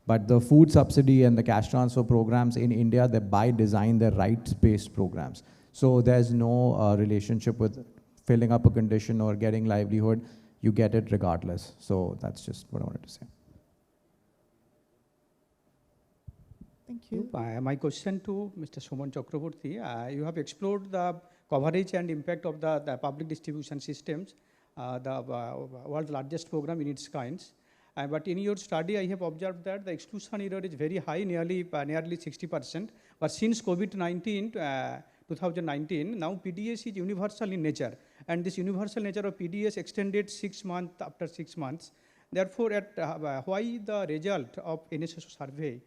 But the food subsidy and the cash transfer programs in India, they're by design, they're rights-based programs. So there's no relationship with filling up a condition or getting livelihood. You get it regardless. So that's just what I wanted to say. Thank you. My question to Mr. Soman Chakraborty, you have explored the coverage and impact of the public distribution systems, the world's largest program in its kinds. But in your study, I have observed that the exclusion error is very high, nearly 60%. But since COVID-19, 2019, now PDS is universal in nature. And this universal nature of PDS extended 6 months after 6 months. Therefore, why the result of NSSO survey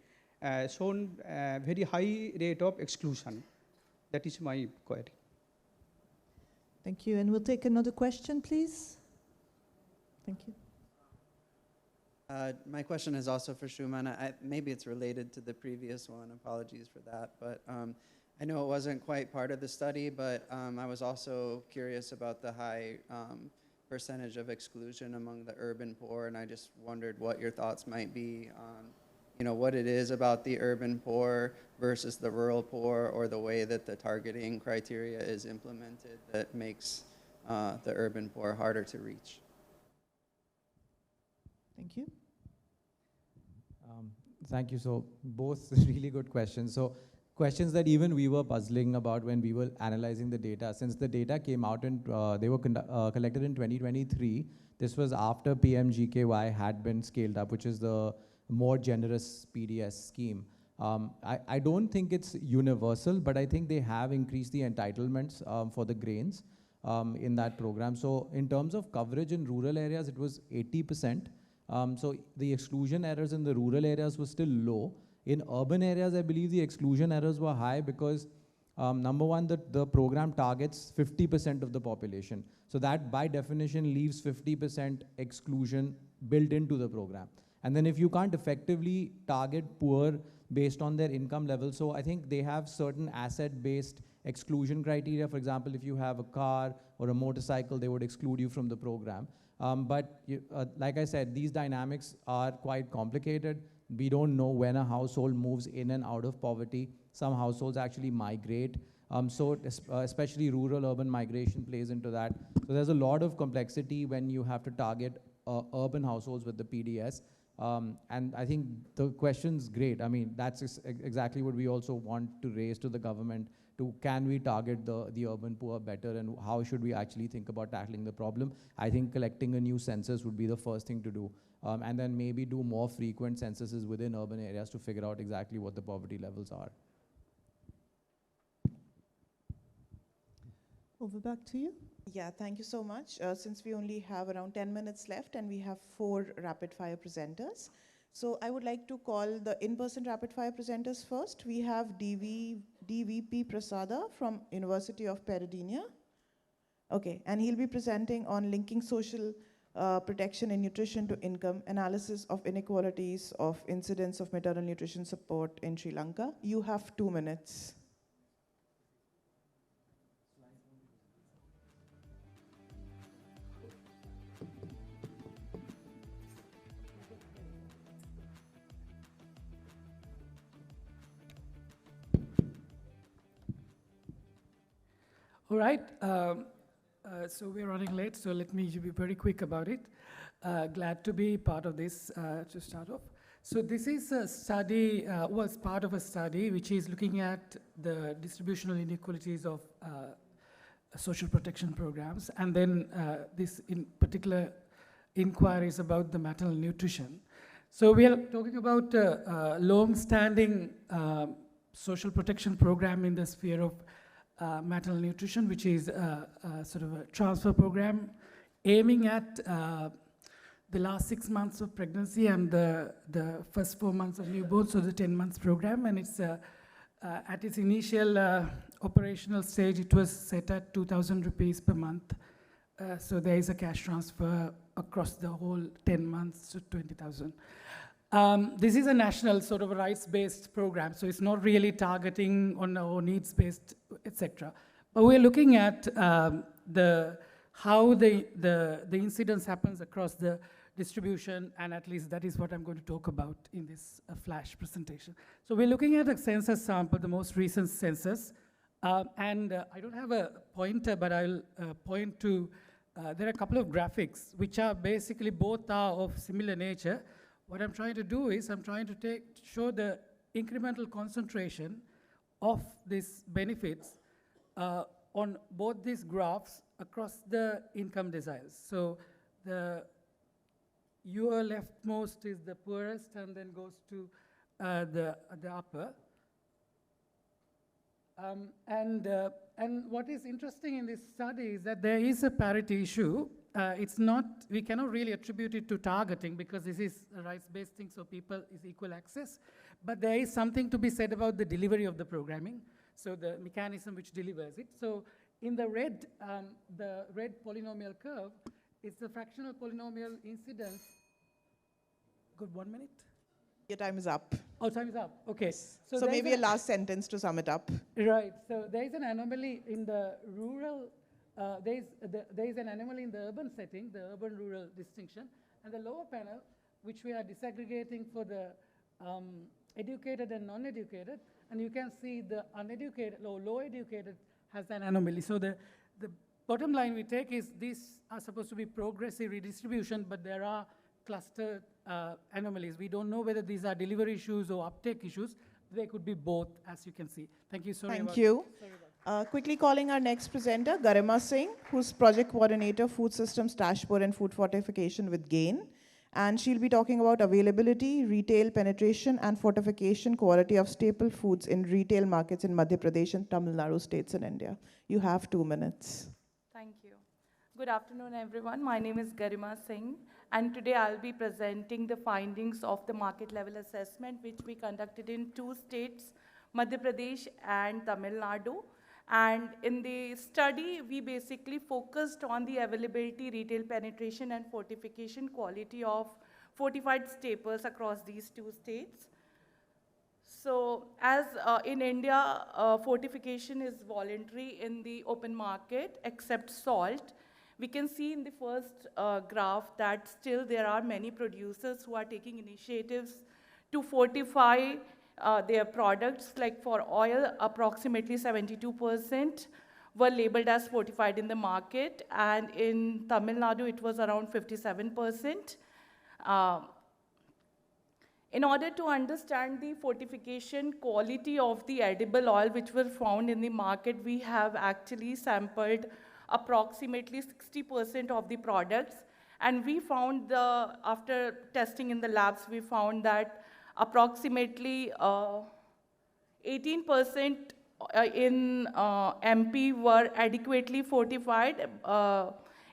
shown very high rate of exclusion? That is my query. Thank you. And we'll take another question, please. Thank you. My question is also for Shuman. Maybe it's related to the previous one. Apologies for that. But I know it wasn't quite part of the study, but I was also curious about the high percentage of exclusion among the urban poor, and I just wondered what your thoughts might be on, what it is about the urban poor versus the rural poor, or the way that the targeting criteria is implemented that makes the urban poor harder to reach. Thank you. Thank you. So both really good questions. So questions that even we were puzzling about when we were analyzing the data. Since the data came out and they were collected in 2023, this was after PMGKY had been scaled up, which is the more generous PDS scheme. I don't think it's universal, but I think they have increased the entitlements for the grains in that program. So in terms of coverage in rural areas, it was 80%. So the exclusion errors in the rural areas were still low. In urban areas, I believe the exclusion errors were high because number one, the program targets 50% of the population. So that by definition leaves 50% exclusion built into the program. And then if you can't effectively target poor based on their income level, so I think they have certain asset-based exclusion criteria. For example, if you have a car or a motorcycle, they would exclude you from the program. But like I said, these dynamics are quite complicated. We don't know when a household moves in and out of poverty. Some households actually migrate. So especially rural-urban migration plays into that. So there's a lot of complexity when you have to target urban households with the PDS. And I think the question's great. I mean, that's exactly what we also want to raise to the government, can we target the urban poor better, and how should we actually think about tackling the problem? I think collecting a new census would be the first thing to do. And then maybe do more frequent censuses within urban areas to figure out exactly what the poverty levels are. Over back to you. Yeah, thank you so much. Since we only have around 10 minutes left and we have 4 rapid-fire presenters, so I would like to call the in-person rapid-fire presenters first. We have DVP Prasada from University of Peradeniya. Okay, and he'll be presenting on linking social protection and nutrition to income, analysis of inequalities of incidence of maternal nutrition support in Sri Lanka. You have 2 minutes. All right, so we're running late, so let me be very quick about it. Glad to be part of this to start off. So this is a study, was part of a study which is looking at the distributional inequalities of social protection programs, and then this in particular inquiries about the maternal nutrition. So we are talking about a long-standing social protection program in the sphere of maternal nutrition, which is sort of a transfer program aiming at the last 6 months of pregnancy and the first 4 months of newborn, so the 10 months program. And it's at its initial operational stage, it was set at 2,000 rupees per month. So there is a cash transfer across the whole 10 months to 20,000. This is a national sort of rights-based program, so it's not really targeting on our needs-based, etc. But we're looking at how the incidence happens across the distribution, and at least that is what I'm going to talk about in this flash presentation. So we're looking at a census sample, the most recent census, and I don't have a pointer, but I'll point to, there are a couple of graphics, which are basically both are of similar nature. What I'm trying to do is I'm trying to show the incremental concentration of these benefits on both these graphs across the income deciles. So your leftmost is the poorest and then goes to the upper. And what is interesting in this study is that there is a parity issue. It's not, we cannot really attribute it to targeting because this is a rights-based thing, so people is equal access. But there is something to be said about the delivery of the programming, so the mechanism which delivers it. So in the red polynomial curve, it's the fractional polynomial incidence. Good, 1 minute? Your time is up. Oh, time is up. Okay. So there is maybe a last sentence to sum it up. Right. So there is an anomaly in the rural, there is an anomaly in the urban setting, the urban-rural distinction. And the lower panel, which we are disaggregating for the educated and non-educated, and you can see the uneducated or low educated has an anomaly. So the bottom line we take is these are supposed to be progressive redistribution, but there are cluster anomalies. We don't know whether these are delivery issues or uptake issues. They could be both, as you can see. Thank you. Thank you. Quickly calling our next presenter, Garima Singh, who's project coordinator, food systems dashboard and food fortification with GAIN. And she'll be talking about availability, retail penetration, and fortification quality of staple foods in retail markets in Madhya Pradesh and Tamil Nadu states in India. You have 2 minutes. Thank you. Good afternoon, everyone. My name is Garima Singh, and today I'll be presenting the findings of the market level assessment, which we conducted in 2 states, Madhya Pradesh and Tamil Nadu. And in the study, we basically focused on the availability, retail penetration, and fortification quality of fortified staples across these 2 states. So as in India, fortification is voluntary in the open market, except salt. We can see in the first graph that still there are many producers who are taking initiatives to fortify their products. Like for oil, approximately 72% were labeled as fortified in the market, and in Tamil Nadu, it was around 57%. In order to understand the fortification quality of the edible oil which were found in the market, we have actually sampled approximately 60% of the products, and we found after testing in the labs, we found that approximately 18% in MP were adequately fortified.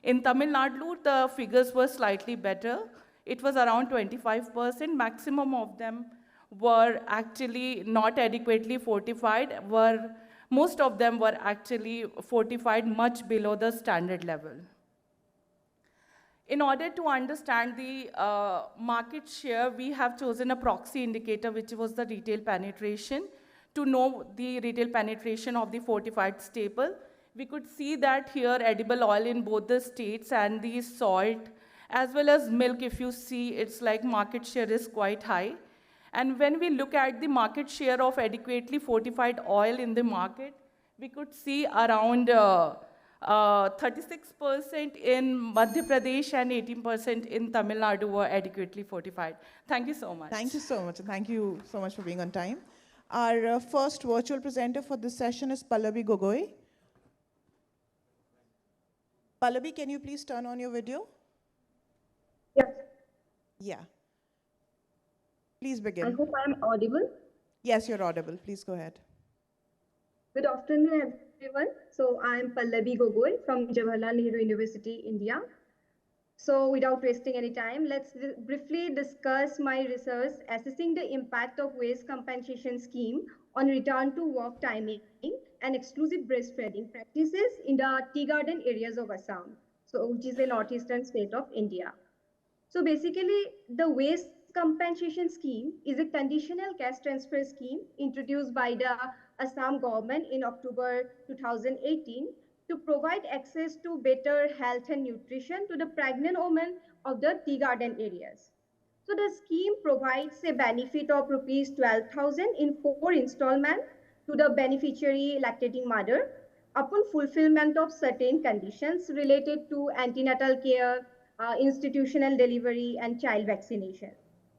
In Tamil Nadu, the figures were slightly better. It was around 25%. Maximum of them were actually not adequately fortified. Most of them were actually fortified much below the standard level. In order to understand the market share, we have chosen a proxy indicator, which was the retail penetration, to know the retail penetration of the fortified staple. We could see that here edible oil in both the states and the salt, as well as milk, if you see, it's like market share is quite high. And when we look at the market share of adequately fortified oil in the market, we could see around 36% in Madhya Pradesh and 18% in Tamil Nadu were adequately fortified. Thank you so much. Thank you so much. Thank you so much for being on time. Our first virtual presenter for this session is Pallavi Gogoi. Pallavi, can you please turn on your video? Yes. Yeah. Please begin. I hope I am audible. Yes, you're audible. Please go ahead. Good afternoon, everyone. So I am Pallavi Gogoi from Jawaharlal Nehru University, India. So without wasting any time, let's briefly discuss my research assessing the impact of waste compensation scheme on return to work timing and exclusive breastfeeding practices in the tea garden areas of Assam, so which is the northeastern state of India. So basically, the waste compensation scheme is a conditional cash transfer scheme introduced by the Assam government in October 2018 to provide access to better health and nutrition to the pregnant women of the tea garden areas. So the scheme provides a benefit of rupees 12,000 in 4 installments to the beneficiary lactating mother upon fulfillment of certain conditions related to antenatal care, institutional delivery, and child vaccination.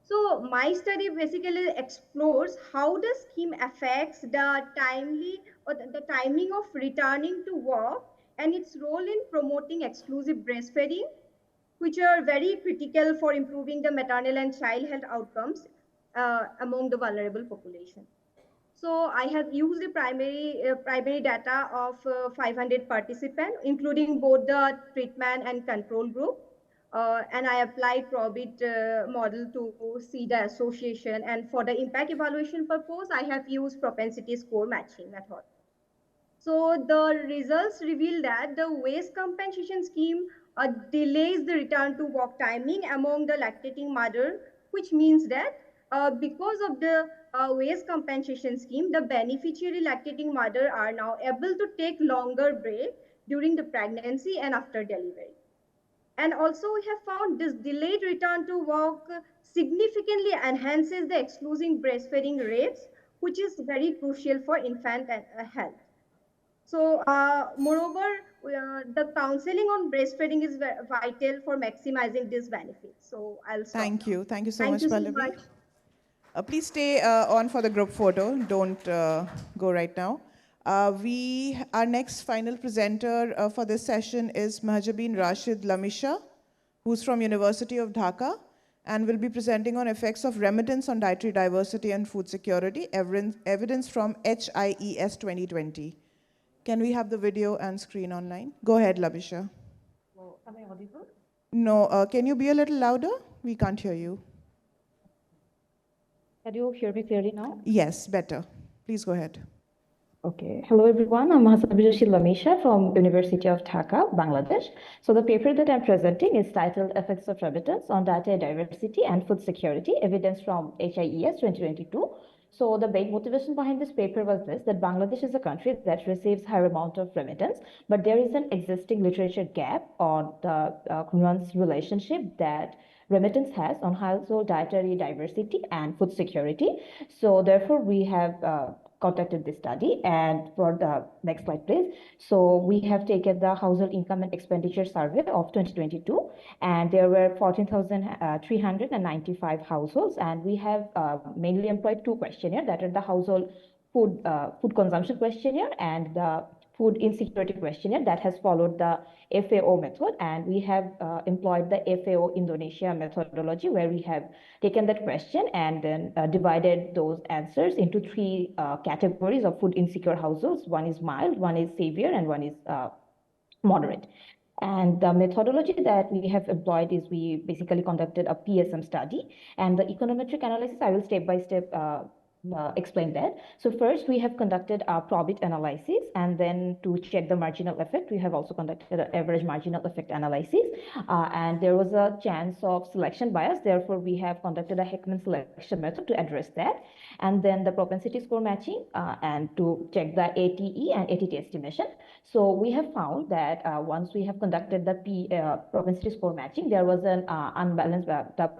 So my study basically explores how the scheme affects the the timing of returning to work and its role in promoting exclusive breastfeeding, which are very critical for improving the maternal and child health outcomes among the vulnerable population. So I have used the primary data of 500 participants, including both the treatment and control group. And I applied Probit model to see the association. And for the impact evaluation purpose, I have used propensity score matching method. So the results reveal that the waste compensation scheme delays the return to work timing among the lactating mother, which means that because of the waste compensation scheme, the beneficiary lactating mother are now able to take longer break during the pregnancy and after delivery. And also we have found this delayed return to work significantly enhances the exclusive breastfeeding rates, which is very crucial for infant health. So moreover, the counseling on breastfeeding is vital for maximizing this benefit. So I'll stop. Thank now. you. Thank you so Thank much, you so Pallavi. much. Please stay on for the group photo. Don't go right now. Our next final presenter for this session is Mahjabeen Rashid Lamisha, who's from University of Dhaka, and will be presenting on effects of remittance on dietary diversity and food security, evidence from HIES 2020. Can we have the video and screen online? Go ahead, Lamisha. Well, am I audible? No, can you be a little louder? We can't hear you. Can you hear me clearly now? Yes, better. Please go ahead. Okay. Hello, everyone. I'm Mahjabeen Rashid Lamisha from University of Dhaka, Bangladesh. So the paper that I'm presenting is titled Effects of Remittance on Dietary Diversity and Food Security, Evidence from HIES 2022. So the main motivation behind this paper was this, that Bangladesh is a country that receives higher amount of remittance, but there is an existing literature gap on the nuanced relationship that remittance has on household dietary diversity and food security. So therefore, we have conducted this study. And for the next slide, please. So we have taken the household income and expenditure survey of 2022, and there were 14,395 households, and we have mainly employed two questionnaires, that are the household food consumption questionnaire and the food insecurity questionnaire that has followed the FAO method, and we have employed the FAO Indonesia methodology, where we have taken that question and then divided those answers into three categories of food insecure households. One is mild, one is severe, and one is moderate. And the methodology that we have employed is we basically conducted a PSM study, and the econometric analysis, I will step by step explain that. So first, we have conducted a probit analysis, and then to check the marginal effect, we have also conducted an average marginal effect analysis. And there was a chance of selection bias. Therefore, we have conducted a Heckman selection method to address that. And then the propensity score matching and to check the ATE and ATT estimation. So we have found that once we have conducted the propensity score matching, there was an unbalanced, there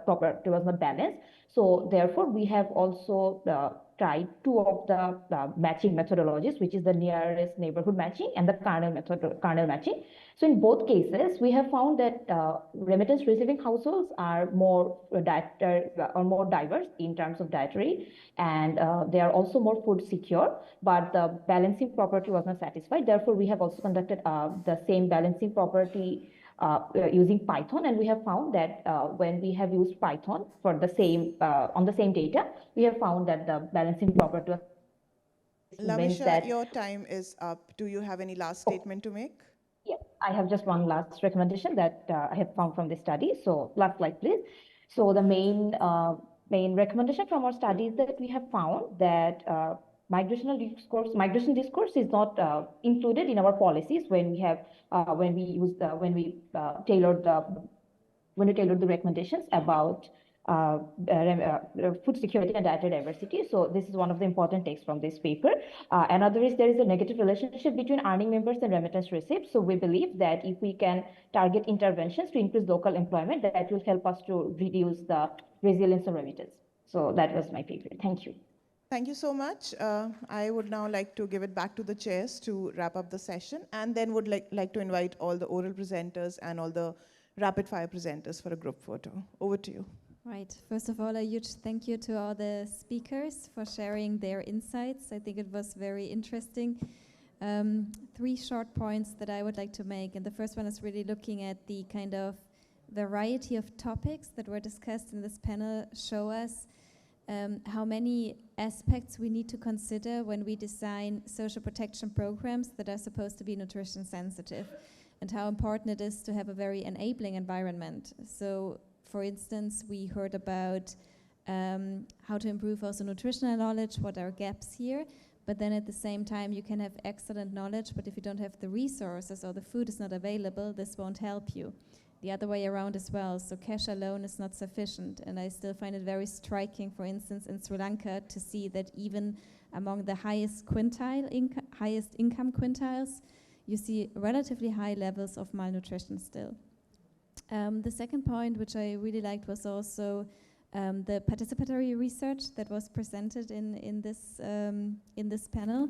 was no balance. So therefore, we have also tried two of the matching methodologies, which is the nearest neighborhood matching and the kernel matching. So in both cases, we have found that remittance receiving households are more diverse in terms of dietary, and they are also more food secure, but the balancing property was not satisfied. Therefore, we have also conducted the same balancing property using Python, and we have found that when we have used Python for the same on the same data, we have found that the balancing property means Lamisha, that your time is up. Do you have any last statement to make? yes, I have just one last recommendation that I have found from this study. So last slide, please. So the main recommendation from our study is that we have found that migration discourse is not included in our policies when we have when we tailored the recommendations about food security and dietary diversity. So this is one of the important takes from this paper. Another is there is a negative relationship between earning members and remittance receipts. So we believe that if we can target interventions to increase local employment, that will help us to reduce the resilience of remittance. So that was my paper. Thank you. Thank you so much. I would now like to give it back to the chairs to wrap up the session, and then would like to invite all the oral presenters and all the rapid fire presenters for a group photo. Over to you. Right. First of all, a huge thank you to all the speakers for sharing their insights. I think it was very interesting. Three short points that I would like to make. And the first one is really looking at the kind of variety of topics that were discussed in this panel show us how many aspects we need to consider when we design social protection programs that are supposed to be nutrition sensitive, and how important it is to have a very enabling environment. So, for instance, we heard about how to improve also nutritional knowledge, what are gaps here, but then at the same time you can have excellent knowledge, but if you don't have the resources or the food is not available, this won't help you. the other way around as well. So cash alone is not sufficient. And I still find it very striking, for instance, in Sri Lanka, to see that even among the highest income quintiles, you see relatively high levels of malnutrition still. The second point, which I really liked, was also the participatory research that was presented in this panel,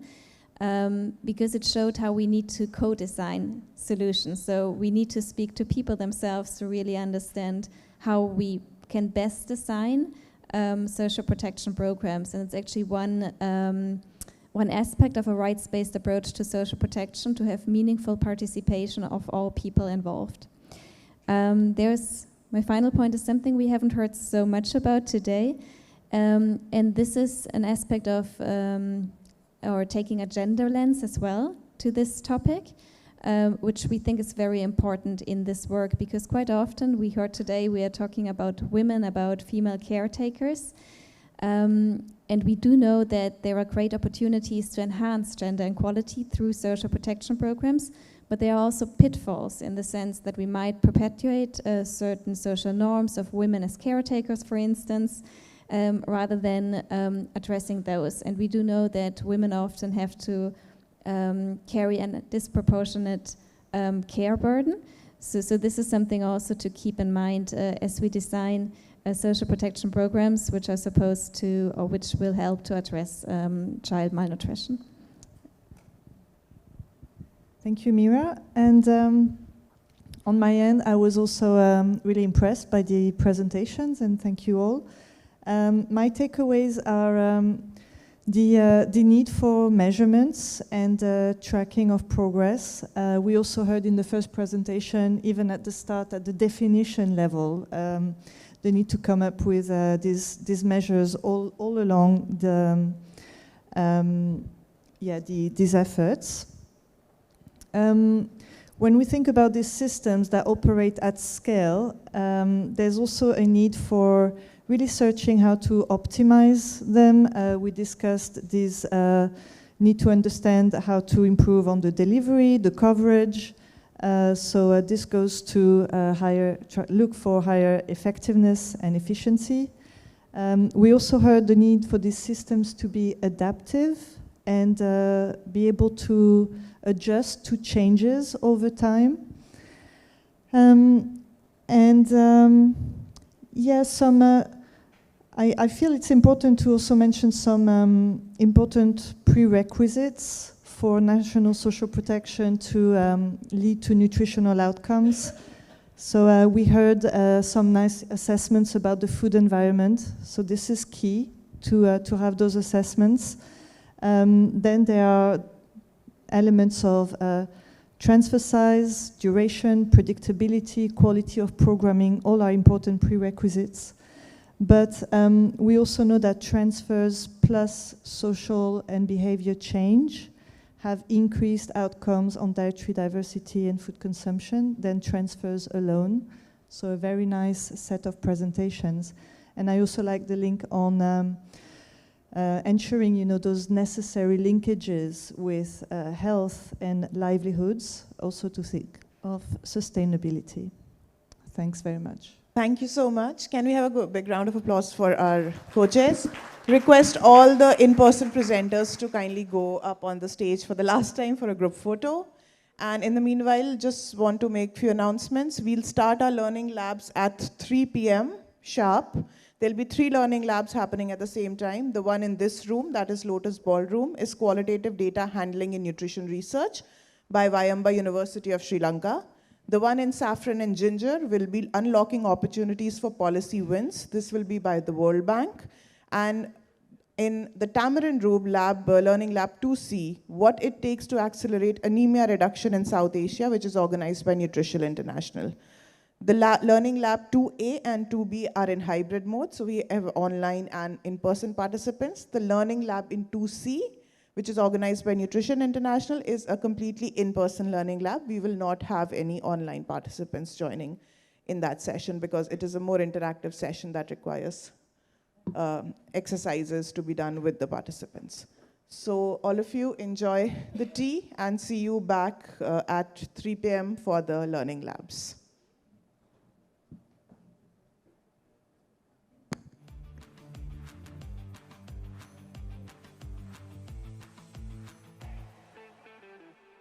because it showed how we need to co-design solutions. So we need to speak to people themselves to really understand how we can best design social protection programs. And it's actually one aspect of a rights-based approach to social protection, to have meaningful participation of all people involved. My final point is something we haven't heard so much about today, and this is an aspect of or taking a gender lens as well to this topic, which we think is very important in this work, because quite often we heard today we are talking about women, about female caretakers, and we do know that there are great opportunities to enhance gender equality through social protection programs, but there are also pitfalls in the sense that we might perpetuate certain social norms of women as caretakers, for instance, rather than addressing those. And we do know that women often have to carry a disproportionate care burden. So this is something also to keep in mind as we design social protection programs which are supposed to, or which will help to address child malnutrition. Thank you, Mira. And on my end, I was also really impressed by the presentations, and thank you all. My takeaways are the need for measurements and tracking of progress. We also heard in the first presentation, even at the start, at the definition level, the need to come up with these measures all along these efforts. When we think about these systems that operate at scale, there's also a need for really searching how to optimize them. We discussed this need to understand how to improve on the delivery, the coverage. So this goes to look for higher effectiveness and efficiency. We also heard the need for these systems to be adaptive and be able to adjust to changes over time. I feel it's important to also mention some important prerequisites for national social protection to lead to nutritional outcomes. So we heard some nice assessments about the food environment. So this is key to have those assessments. Then there are elements of transfer size, duration, predictability, quality of programming, all are important prerequisites. But we also know that transfers plus social and behavior change have increased outcomes on dietary diversity and food consumption than transfers alone. So a very nice set of presentations. And I also like the link on ensuring, those necessary linkages with health and livelihoods, also to think of sustainability. Thanks very much. Thank you so much. Can we have a big round of applause for our co-chairs? Request all the in-person presenters to kindly go up on the stage for the last time for a group photo. And in the meanwhile, just want to make a few announcements. We'll start our learning labs at 3 p.m. sharp. There'll be 3 learning labs happening at the same time. The one in this room, that is Lotus Ballroom, is Qualitative Data Handling in Nutrition Research by Vayamba University of Sri Lanka. The one in Saffron and Ginger will be Unlocking Opportunities for Policy Wins. This will be by the World Bank. And in the Tamarind Room lab, Learning Lab 2C, What It Takes to Accelerate Anemia Reduction in South Asia, which is organized by Nutrition International. The Learning Lab 2A and 2B are in hybrid mode, so we have online and in-person participants. The Learning Lab in 2C, which is organized by Nutrition International, is a completely in-person learning lab. We will not have any online participants joining in that session because it is a more interactive session that requires exercises to be done with the participants. So all of you enjoy the tea and see you back at 3 p.m. for the learning labs.